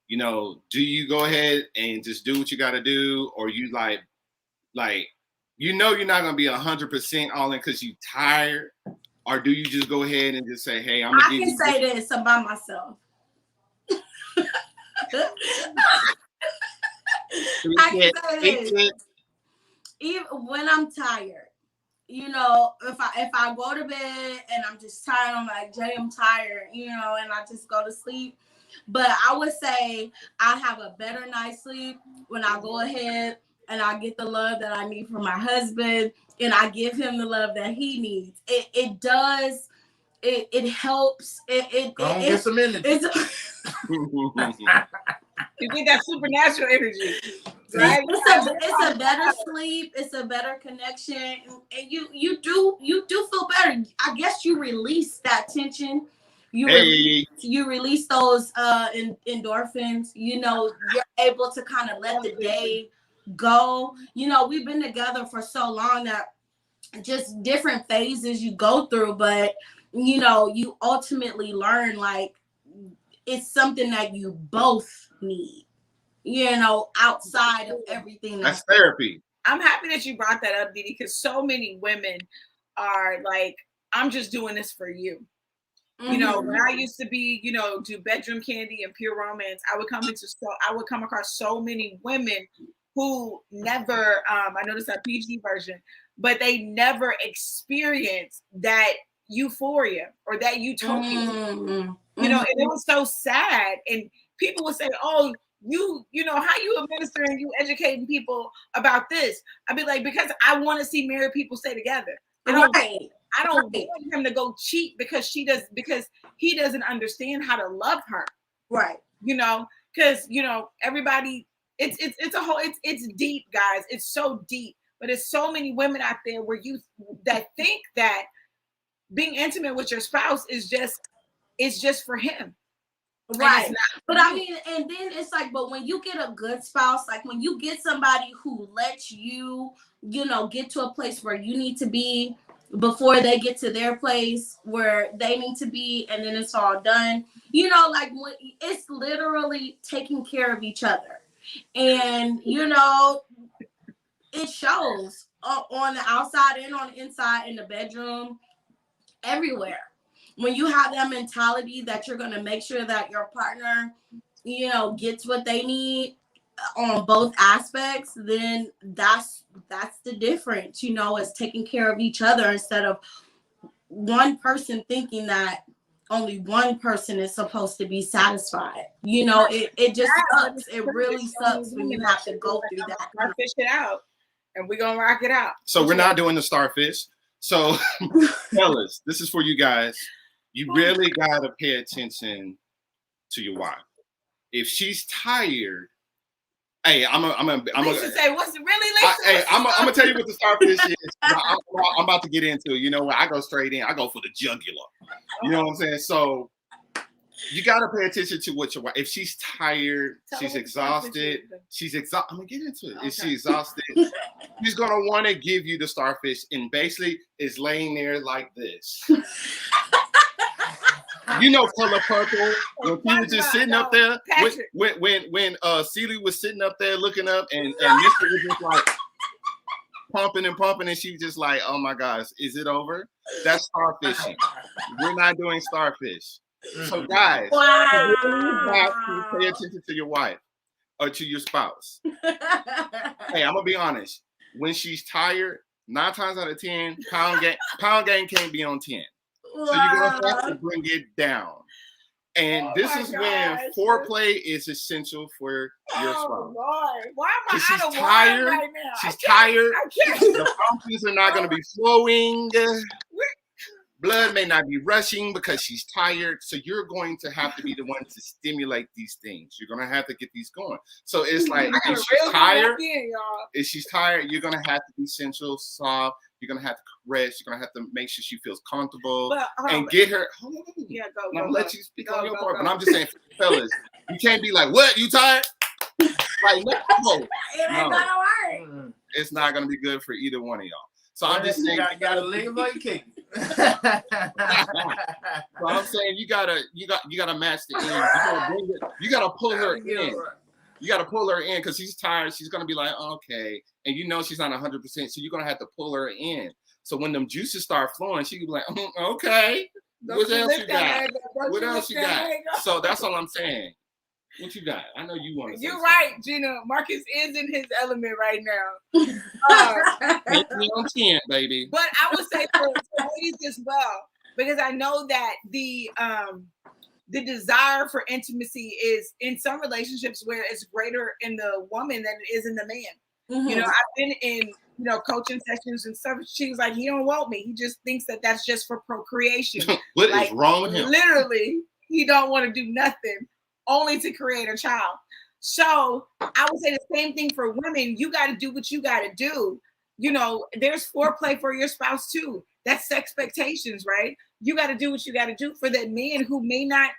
you know, do you go ahead and just do what you got to do, or you like, you know, you're not gonna be 100% all in because you tired, or do you just go ahead and just say, hey, I can say this about myself. I can say this. Even when I'm tired. You know, if I go to bed and I'm just tired, I'm like, Jay, I'm tired, you know, and I just go to sleep. But I would say I have a better night's sleep when I go ahead and I get the love that I need from my husband and I give him the love that he needs. It does. It helps. Get some energy. You get that supernatural energy. Right? It's a better sleep. It's a better connection, and you do feel better. I guess you release that tension. You release those endorphins. You know, you're able to kind of let the day go. You know, we've been together for so long that just different phases you go through, but you know, you ultimately learn like it's something that you both need. You know, outside of everything. That's therapy. I'm happy that you brought that up, Didi, because so many women are like, I'm just doing this for you. Mm-hmm. You know, when I used to be, you know, do bedroom candy and pure romance, I would come across so many women who never, I know this is a PG version, but they never experienced that euphoria or that utopia. Mm-hmm. You know, and it was so sad. And people would say, oh, you know, how you administering, you educating people about this? I'd be like, because I want to see married people stay together. I don't want him to go cheat because he doesn't understand how to love her. Right. You know, because, you know, everybody, it's deep, guys. It's so deep, but there's so many women out there that think that being intimate with your spouse is just for him. Right. But I mean, and then it's like, but when you get a good spouse, like when you get somebody who lets you, you know, get to a place where you need to be before they get to their place where they need to be, and then it's all done, you know, like when it's literally taking care of each other. And, you know, it shows on the outside and on the inside, in the bedroom, everywhere. When you have that mentality that you're going to make sure that your partner, you know, gets what they need on both aspects, then that's the difference, you know, is taking care of each other instead of one person thinking that only one person is supposed to be satisfied. You know, it just sucks. It really sucks when you have to go through that. Fish it out, and we're going to rock it out. So we're not doing the starfish. So, fellas, this is for you guys. You really gotta pay attention to your wife. If she's tired, hey, I'm Lisa say, what's it really, Lisa? Hey, I'm gonna tell you what the starfish is. I'm about to get into it. You know what? I go straight in. I go for the jugular. You know what I'm saying? So you gotta pay attention to what your wife. If she's tired, she's exhausted. I'm gonna get into it. Okay. If she's exhausted, she's gonna want to give you the starfish, and basically is laying there like this. You know, color purple. When he was just sitting up there, when Celie was sitting up there looking up, and Mr. was just like pumping, and she was just like, "Oh my gosh, is it over?" That's starfishing. We're not doing starfish. So guys, you really have to pay attention to your wife. or to your spouse. Hey, I'm gonna be honest. When she's tired, 9 times out of 10, pound game can't be on 10. Wow. So you're gonna have to bring it down. And this is when foreplay is essential for your spouse. Lord. Why am I She's out of tired. wine right now? She's tired. I can't. The fountains are not going to be flowing. Blood may not be rushing because she's tired. So you're going to have to be the one to stimulate these things. You're going to have to get these going. So it's like if she's tired, you're going to have to be sensual, soft. You're going to have to caress. You're going to have to make sure she feels comfortable and get her. Hold on. Yeah, I'm going to let you speak on your part. But I'm just saying, fellas, you can't be like, what? You tired? Like, no. It ain't gonna work. It's not going to be good for either one of y'all. So I'm just saying, you gotta leave or you kick. So I'm saying you gotta match the end. You gotta pull her in. You gotta pull her in because she's tired. She's gonna be like, okay, and you know she's not 100%. So you're gonna have to pull her in. So when them juices start flowing, she can be like, okay, what else you got? What else you got? So that's all I'm saying. What you got? I know you want to. You're right, Gina. Marcus is in his element right now. Make me on 10, baby. But I would say for ladies as well, because I know that the desire for intimacy is in some relationships where it's greater in the woman than it is in the man. Mm-hmm. You know, I've been in coaching sessions and stuff. She was like, "He don't want me. He just thinks that that's just for procreation." What is wrong with him? Literally, he don't want to do nothing. Only to create a child. So I would say the same thing for women. You got to do what you got to do. You know, there's foreplay for your spouse too. That's expectations, right? You got to do what you got to do for that man who may not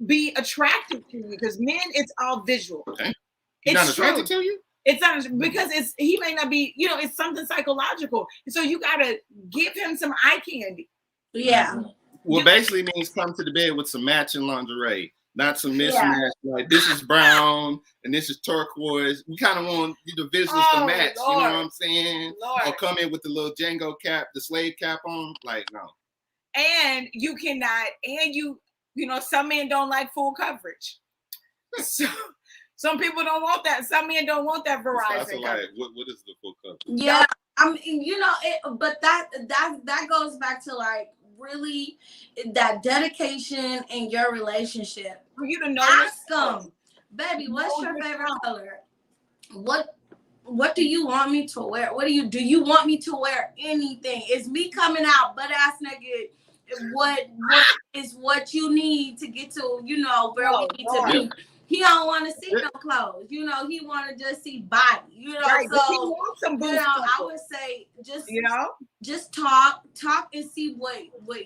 be attracted to you, because men, it's all visual. Okay. He's not attracted to you? It's not because he may not be, it's something psychological. So you got to give him some eye candy. Yeah. Well, basically means come to the bed with some matching lingerie. Not some mismatch, like this is brown and this is turquoise. We kind of want the visuals to match, Lord. You know what I'm saying? Lord. Or come in with the little Django cap, the slave cap on, like no. And you cannot, some men don't like full coverage. So some people don't want that. Some men don't want that Verizon. What is the full coverage? Yeah, I mean, but that goes back to like really that dedication in your relationship. For you to know, ask them, baby, what's your favorite color? What do you want me to wear? Do you want me to wear anything? Is me coming out butt ass naked? What is what you need to get to where we need to be? He don't want to see no clothes. He want to just see body. Right. So he wants some I would say just talk and see what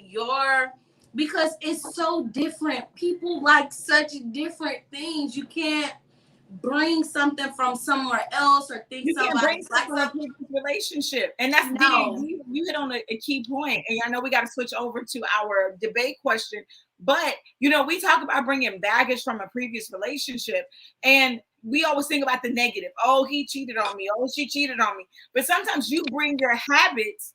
your, because it's so different. People like such different things. You can't bring something from somewhere else or think somebody like a previous relationship. And that's you hit on a key point. And I know we got to switch over to our debate question. But, we talk about bringing baggage from a previous relationship, and we always think about the negative. Oh, he cheated on me. Oh, she cheated on me. But sometimes you bring your habits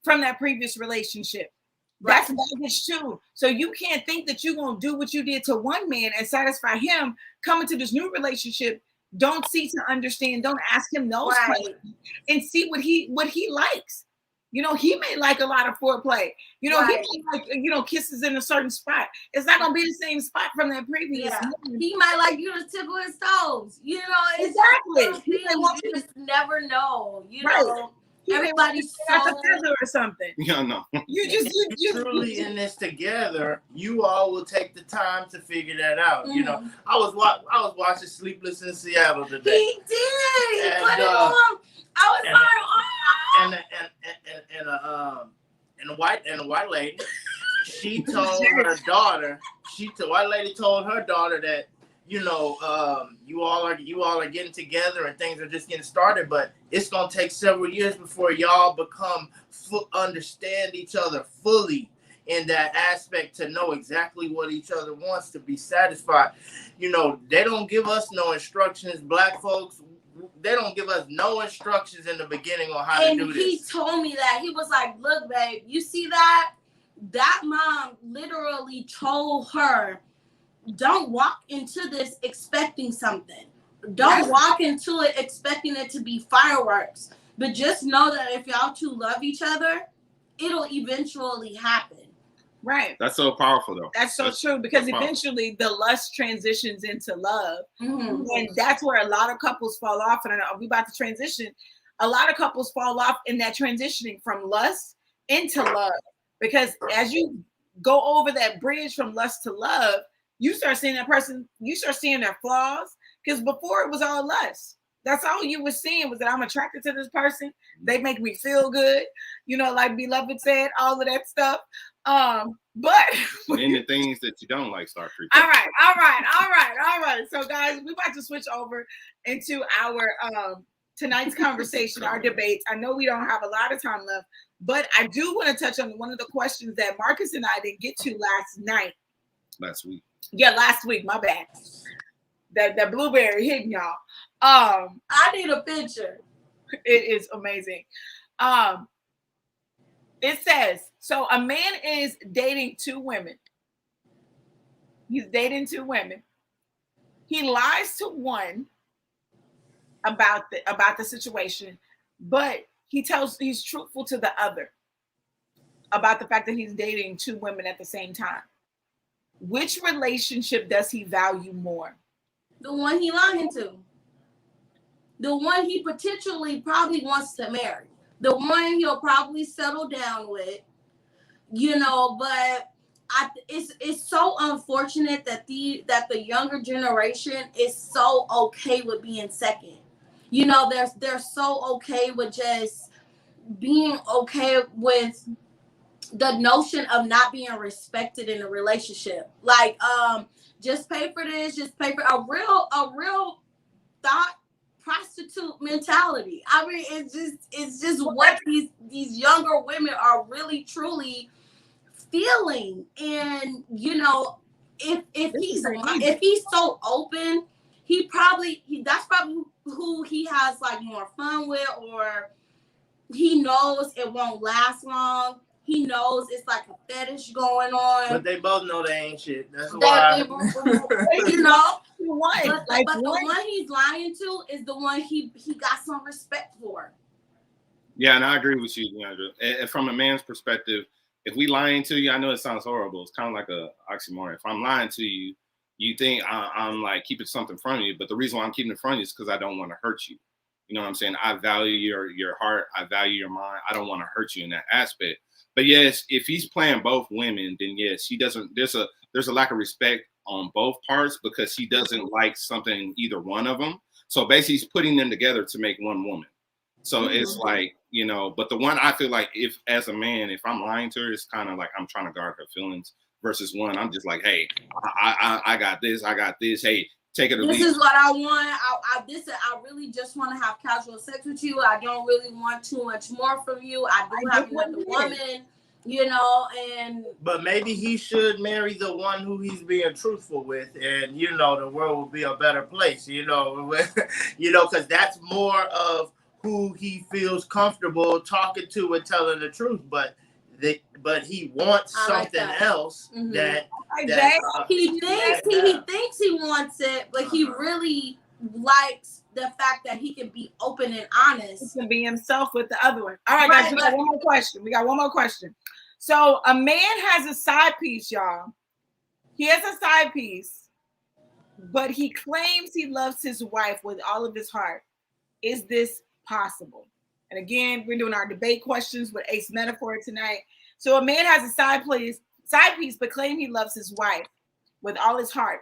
from that previous relationship. Right. That's baggage too. So you can't think that you're going to do what you did to one man and satisfy him. Coming to this new relationship, don't seek to understand. Don't ask him those questions and see what he likes. He may like a lot of foreplay. He may like, kisses in a certain spot. It's not gonna be the same spot from that previous. Yeah. He might like you to tickle his toes. Exactly. You just never know. Right. Everybody's so or something. Yeah, no. You truly in this together. You all will take the time to figure that out. Mm-hmm. I was watching Sleepless in Seattle today. He did. He put it on. I was like, and a white lady. She told her daughter. White lady told her daughter that you all are getting together and things are just getting started, but it's gonna take several years before y'all understand each other fully in that aspect to know exactly what each other wants to be satisfied. They don't give us no instructions, black folks. They don't give us no instructions in the beginning on how to do this. And he told me that. He was like, look, babe, you see that? That mom literally told her, don't walk into this expecting something. Don't walk into it expecting it to be fireworks. But just know that if y'all two love each other, it'll eventually happen. Right. That's so powerful, though. That's true, because eventually the lust transitions into love. Mm-hmm. And that's where a lot of couples fall off. And I know we about to transition. A lot of couples fall off in that transitioning from lust into love. Because as you go over that bridge from lust to love, you start seeing that person, you start seeing their flaws. Because before it was all lust. That's all you were seeing, was that I'm attracted to this person. They make me feel good. You know, like Beloved said, all of that stuff. But and the things that you don't like start creeping. All right. So guys, we're about to switch over into our tonight's conversation, our debates. I know we don't have a lot of time left, but I do want to touch on one of the questions that Marcus and I didn't get to last week. Yeah, last week, my bad. That blueberry hitting y'all. I need a picture. It is amazing. It says, so a man is dating two women. He's dating two women. He lies to one about the situation, but he's truthful to the other about the fact that he's dating two women at the same time. Which relationship does he value more? The one he lying to. The one he potentially probably wants to marry. The one he'll probably settle down with. You know, but it's so unfortunate that the younger generation is so okay with being second. You know, they're so okay with just being okay with the notion of not being respected in a relationship. Like, just pay for this, just pay for a real thought prostitute mentality. I mean, it's just what these younger women are really truly feeling. And you know, if he's so open, that's probably who he has like more fun with, or he knows it won't last long. He knows it's like a fetish going on. But they both know they ain't shit. That's why. You know, but the one he's lying to is the one he got some respect for. Yeah, and I agree with you, Leandra. And from a man's perspective, if we lying to you, I know it sounds horrible. It's kind of like a oxymoron. If I'm lying to you, you think I'm like keeping something from you. But the reason why I'm keeping it from you is because I don't want to hurt you. You know what I'm saying? I value your heart. I value your mind. I don't want to hurt you in that aspect. But yes, if he's playing both women, then yes, he doesn't. There's a lack of respect on both parts because he doesn't like something either one of them. So basically, he's putting them together to make one woman. So it's like, you know. But the one I feel like, if as a man, if I'm lying to her, it's kind of like I'm trying to guard her feelings. Versus one, I'm just like, hey, I got this. I got this. Hey, take it or leave. This is what I want. I really just want to have casual sex with you. I don't really want too much more from you. I do have it with the woman, you know, and but maybe he should marry the one who he's being truthful with, and you know, the world will be a better place, you know, because that's more of who he feels comfortable talking to and telling the truth, but he wants something else that he thinks he wants it, but he really likes the fact that he can be open and honest. He can be himself with the other one. All right, guys, we got one more question. So a man has a side piece, y'all. He has a side piece, but he claims he loves his wife with all of his heart. Is this possible? And again, we're doing our debate questions with Ace Metaphor tonight. So a man has a side piece, but claim he loves his wife with all his heart.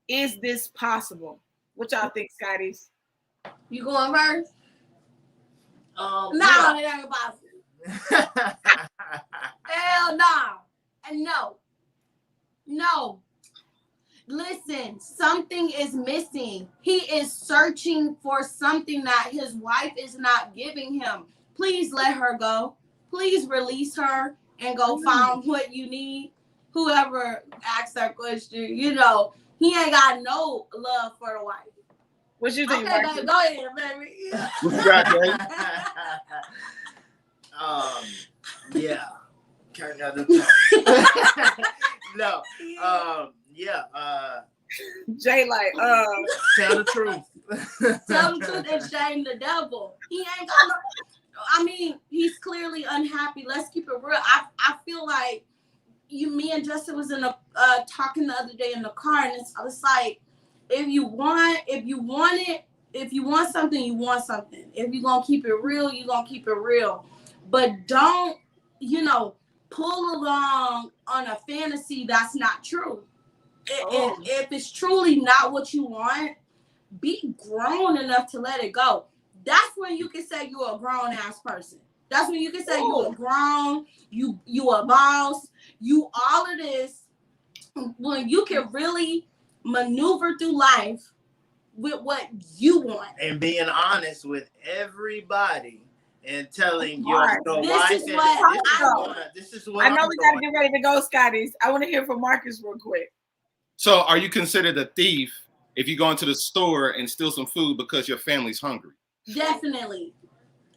Is this possible? What y'all think, Scotties? You going first? No, it ain't possible. Hell no. And no. Listen, something is missing. He is searching for something that his wife is not giving him. Please let her go. Please release her and go find what you need. Whoever asked that question, you know, he ain't got no love for the wife. What you think, okay, baby, go ahead, baby. Yeah. Turn the other No. Yeah. Jay, like, tell the truth. Tell the truth and shame the devil. He ain't got no. I mean, he's clearly unhappy. Let's keep it real. I feel like me and Justin was in a talking the other day in the car, and it's like, if you want something, you want something. If you're gonna keep it real, you're gonna keep it real. But don't, pull along on a fantasy that's not true. If it's truly not what you want, be grown enough to let it go. That's when you can say you're a grown ass person. That's when you can say you're grown, you a boss, you all of this. When you can really maneuver through life with what you want. And being honest with everybody and telling your wife. This is what I know we got to get ready to go, Scotties. I want to hear from Marcus real quick. So are you considered a thief if you go into the store and steal some food because your family's hungry? Definitely.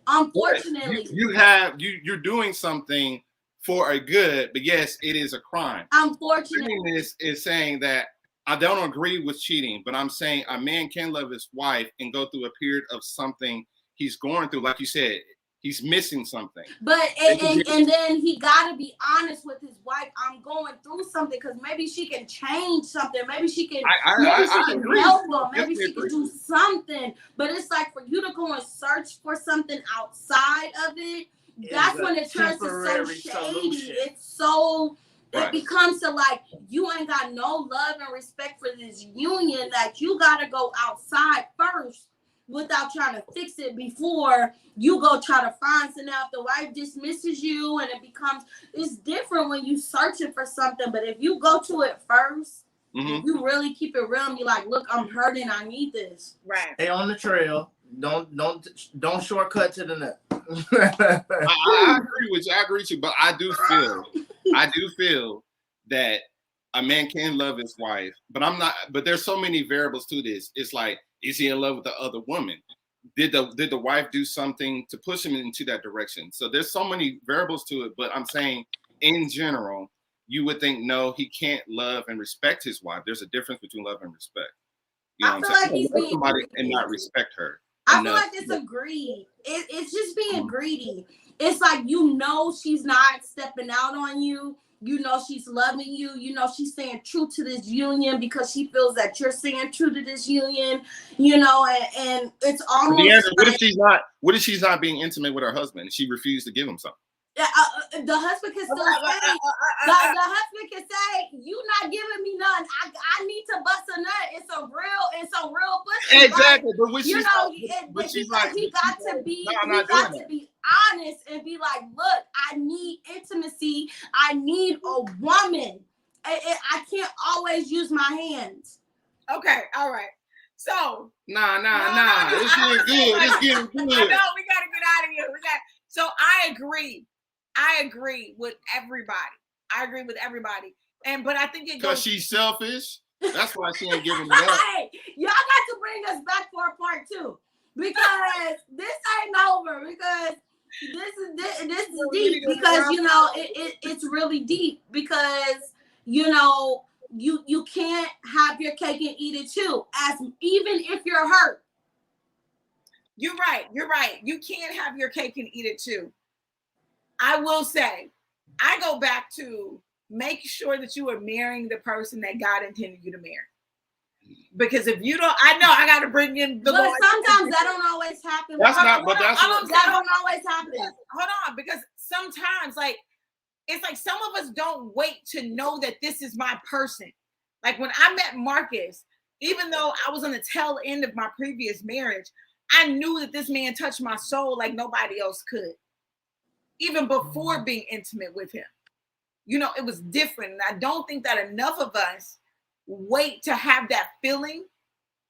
Unfortunately. You're doing something for a good, but yes, it is a crime. Unfortunately. This is saying that I don't agree with cheating, but I'm saying a man can love his wife and go through a period of something he's going through. Like you said, he's missing something. But and then he got to be honest with his wife. I'm going through something because maybe she can change something. Maybe she can help him. Maybe she can do something. But it's like for you to go and search for something outside of it, that's when it turns to so shady. Solution. It's so... It becomes to like, you ain't got no love and respect for this union that you got to go outside first without trying to fix it before you go try to find something out. The wife dismisses you and it's different when you searching for something. But if you go to it first, you really keep it real and be like, look, I'm hurting. I need this. Right. Stay on the trail. Don't shortcut to the nut. I agree with you, but I do feel that a man can love his wife, but there's so many variables to this. It's like, is he in love with the other woman? Did the wife do something to push him into that direction? So there's so many variables to it, but I'm saying in general, you would think, no, he can't love and respect his wife. There's a difference between love and respect. You know I what feel I'm like saying? he's being somebody and not respect her. I feel like it's a greed. It's just being greedy. It's like, she's not stepping out on you. She's loving you. She's staying true to this union because she feels that you're staying true to this union, and it's almost what if she's not being intimate with her husband? She refused to give him something. The husband can still say, the husband can say, you not giving me nothing. I need to bust a nut. It's a real pussy. Exactly. Right? But he got to be honest and be like, look, I need intimacy. I need a woman. I can't always use my hands. Okay, all right. So nah. It's getting good. It's getting good. I know we gotta get out of here. So I agree with everybody. But I think it goes because she's selfish. That's why she ain't giving it up. Hey, y'all got to bring us back for a part 2 because this ain't over. Because this is deep. Because it's really deep. Because you can't have your cake and eat it too. Even if you're hurt. You're right. You can't have your cake and eat it too. I will say, I go back to make sure that you are marrying the person that God intended you to marry. Because if you don't, I know I got to bring in the But Lord. sometimes that don't always happen. That don't always happen. Hold on, because sometimes it's like some of us don't wait to know that this is my person. Like when I met Marcus, even though I was on the tail end of my previous marriage, I knew that this man touched my soul like nobody else could. Even before being intimate with him. It was different. And I don't think that enough of us wait to have that feeling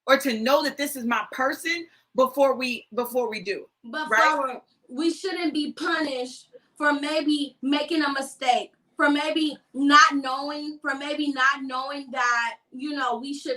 or to know that this is my person before we do. But right? We shouldn't be punished for maybe making a mistake, for maybe not knowing that,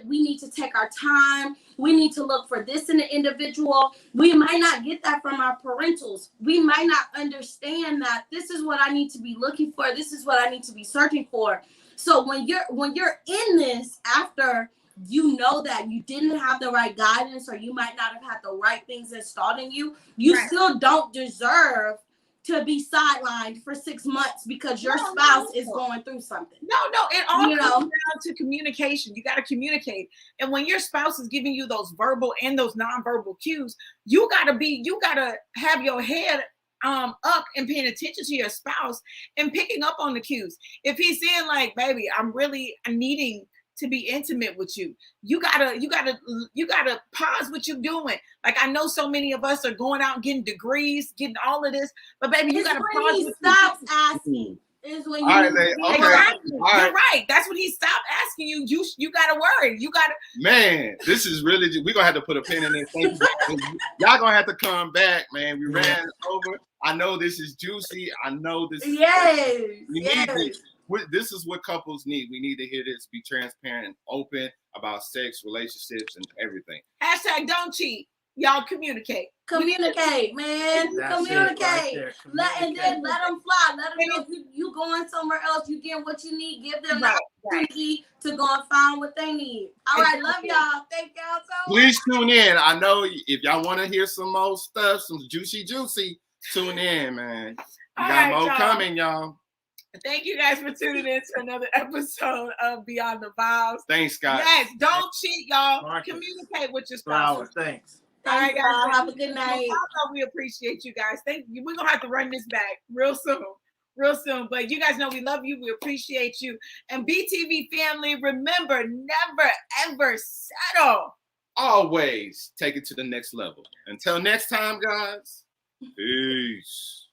we need to take our time. We need to look for this in the individual. We might not get that from our parentals. We might not understand that this is what I need to be looking for. This is what I need to be searching for. So when you're in this after you know that you didn't have the right guidance, or you might not have had the right things installed in you, you still don't deserve to be sidelined for 6 months because your spouse is going through something. No, it all comes down to communication. You got to communicate. And when your spouse is giving you those verbal and those nonverbal cues, you got to have your head up and paying attention to your spouse and picking up on the cues. If he's saying like, baby, I'm needing to be intimate with you, you gotta pause what you're doing. Like, I know so many of us are going out and getting degrees, getting all of this, but baby, you gotta pause. He stops asking. Is when you exactly. You're right. That's when he stopped asking you. You gotta worry. You gotta. Man, this is really. We're gonna have to put a pin in it. Y'all gonna have to come back, man. We ran over. I know this is juicy. I know this. Yes. This is what couples need. We need to hear this. Be transparent and open about sex, relationships, and everything. # don't cheat. Y'all communicate. Communicate, man. Communicate. Right, and then let them fly. Let them know you going somewhere else. You get what you need. Give them the opportunity to go and find what they need. All right, love y'all. Thank y'all so much. Please tune in. I know if y'all want to hear some more stuff, some juicy, tune in, man. We got more coming, y'all. Thank you guys for tuning in to another episode of Beyond The Vowz. Thanks, guys. Yes, don't cheat, y'all. Marcus. Communicate with your spouse. Thanks. All right, guys. Have a good night. We appreciate you guys. Thank you. We're gonna have to run this back real soon. But you guys know we love you. We appreciate you. And BTV family, remember, never ever settle. Always take it to the next level. Until next time, guys. Peace.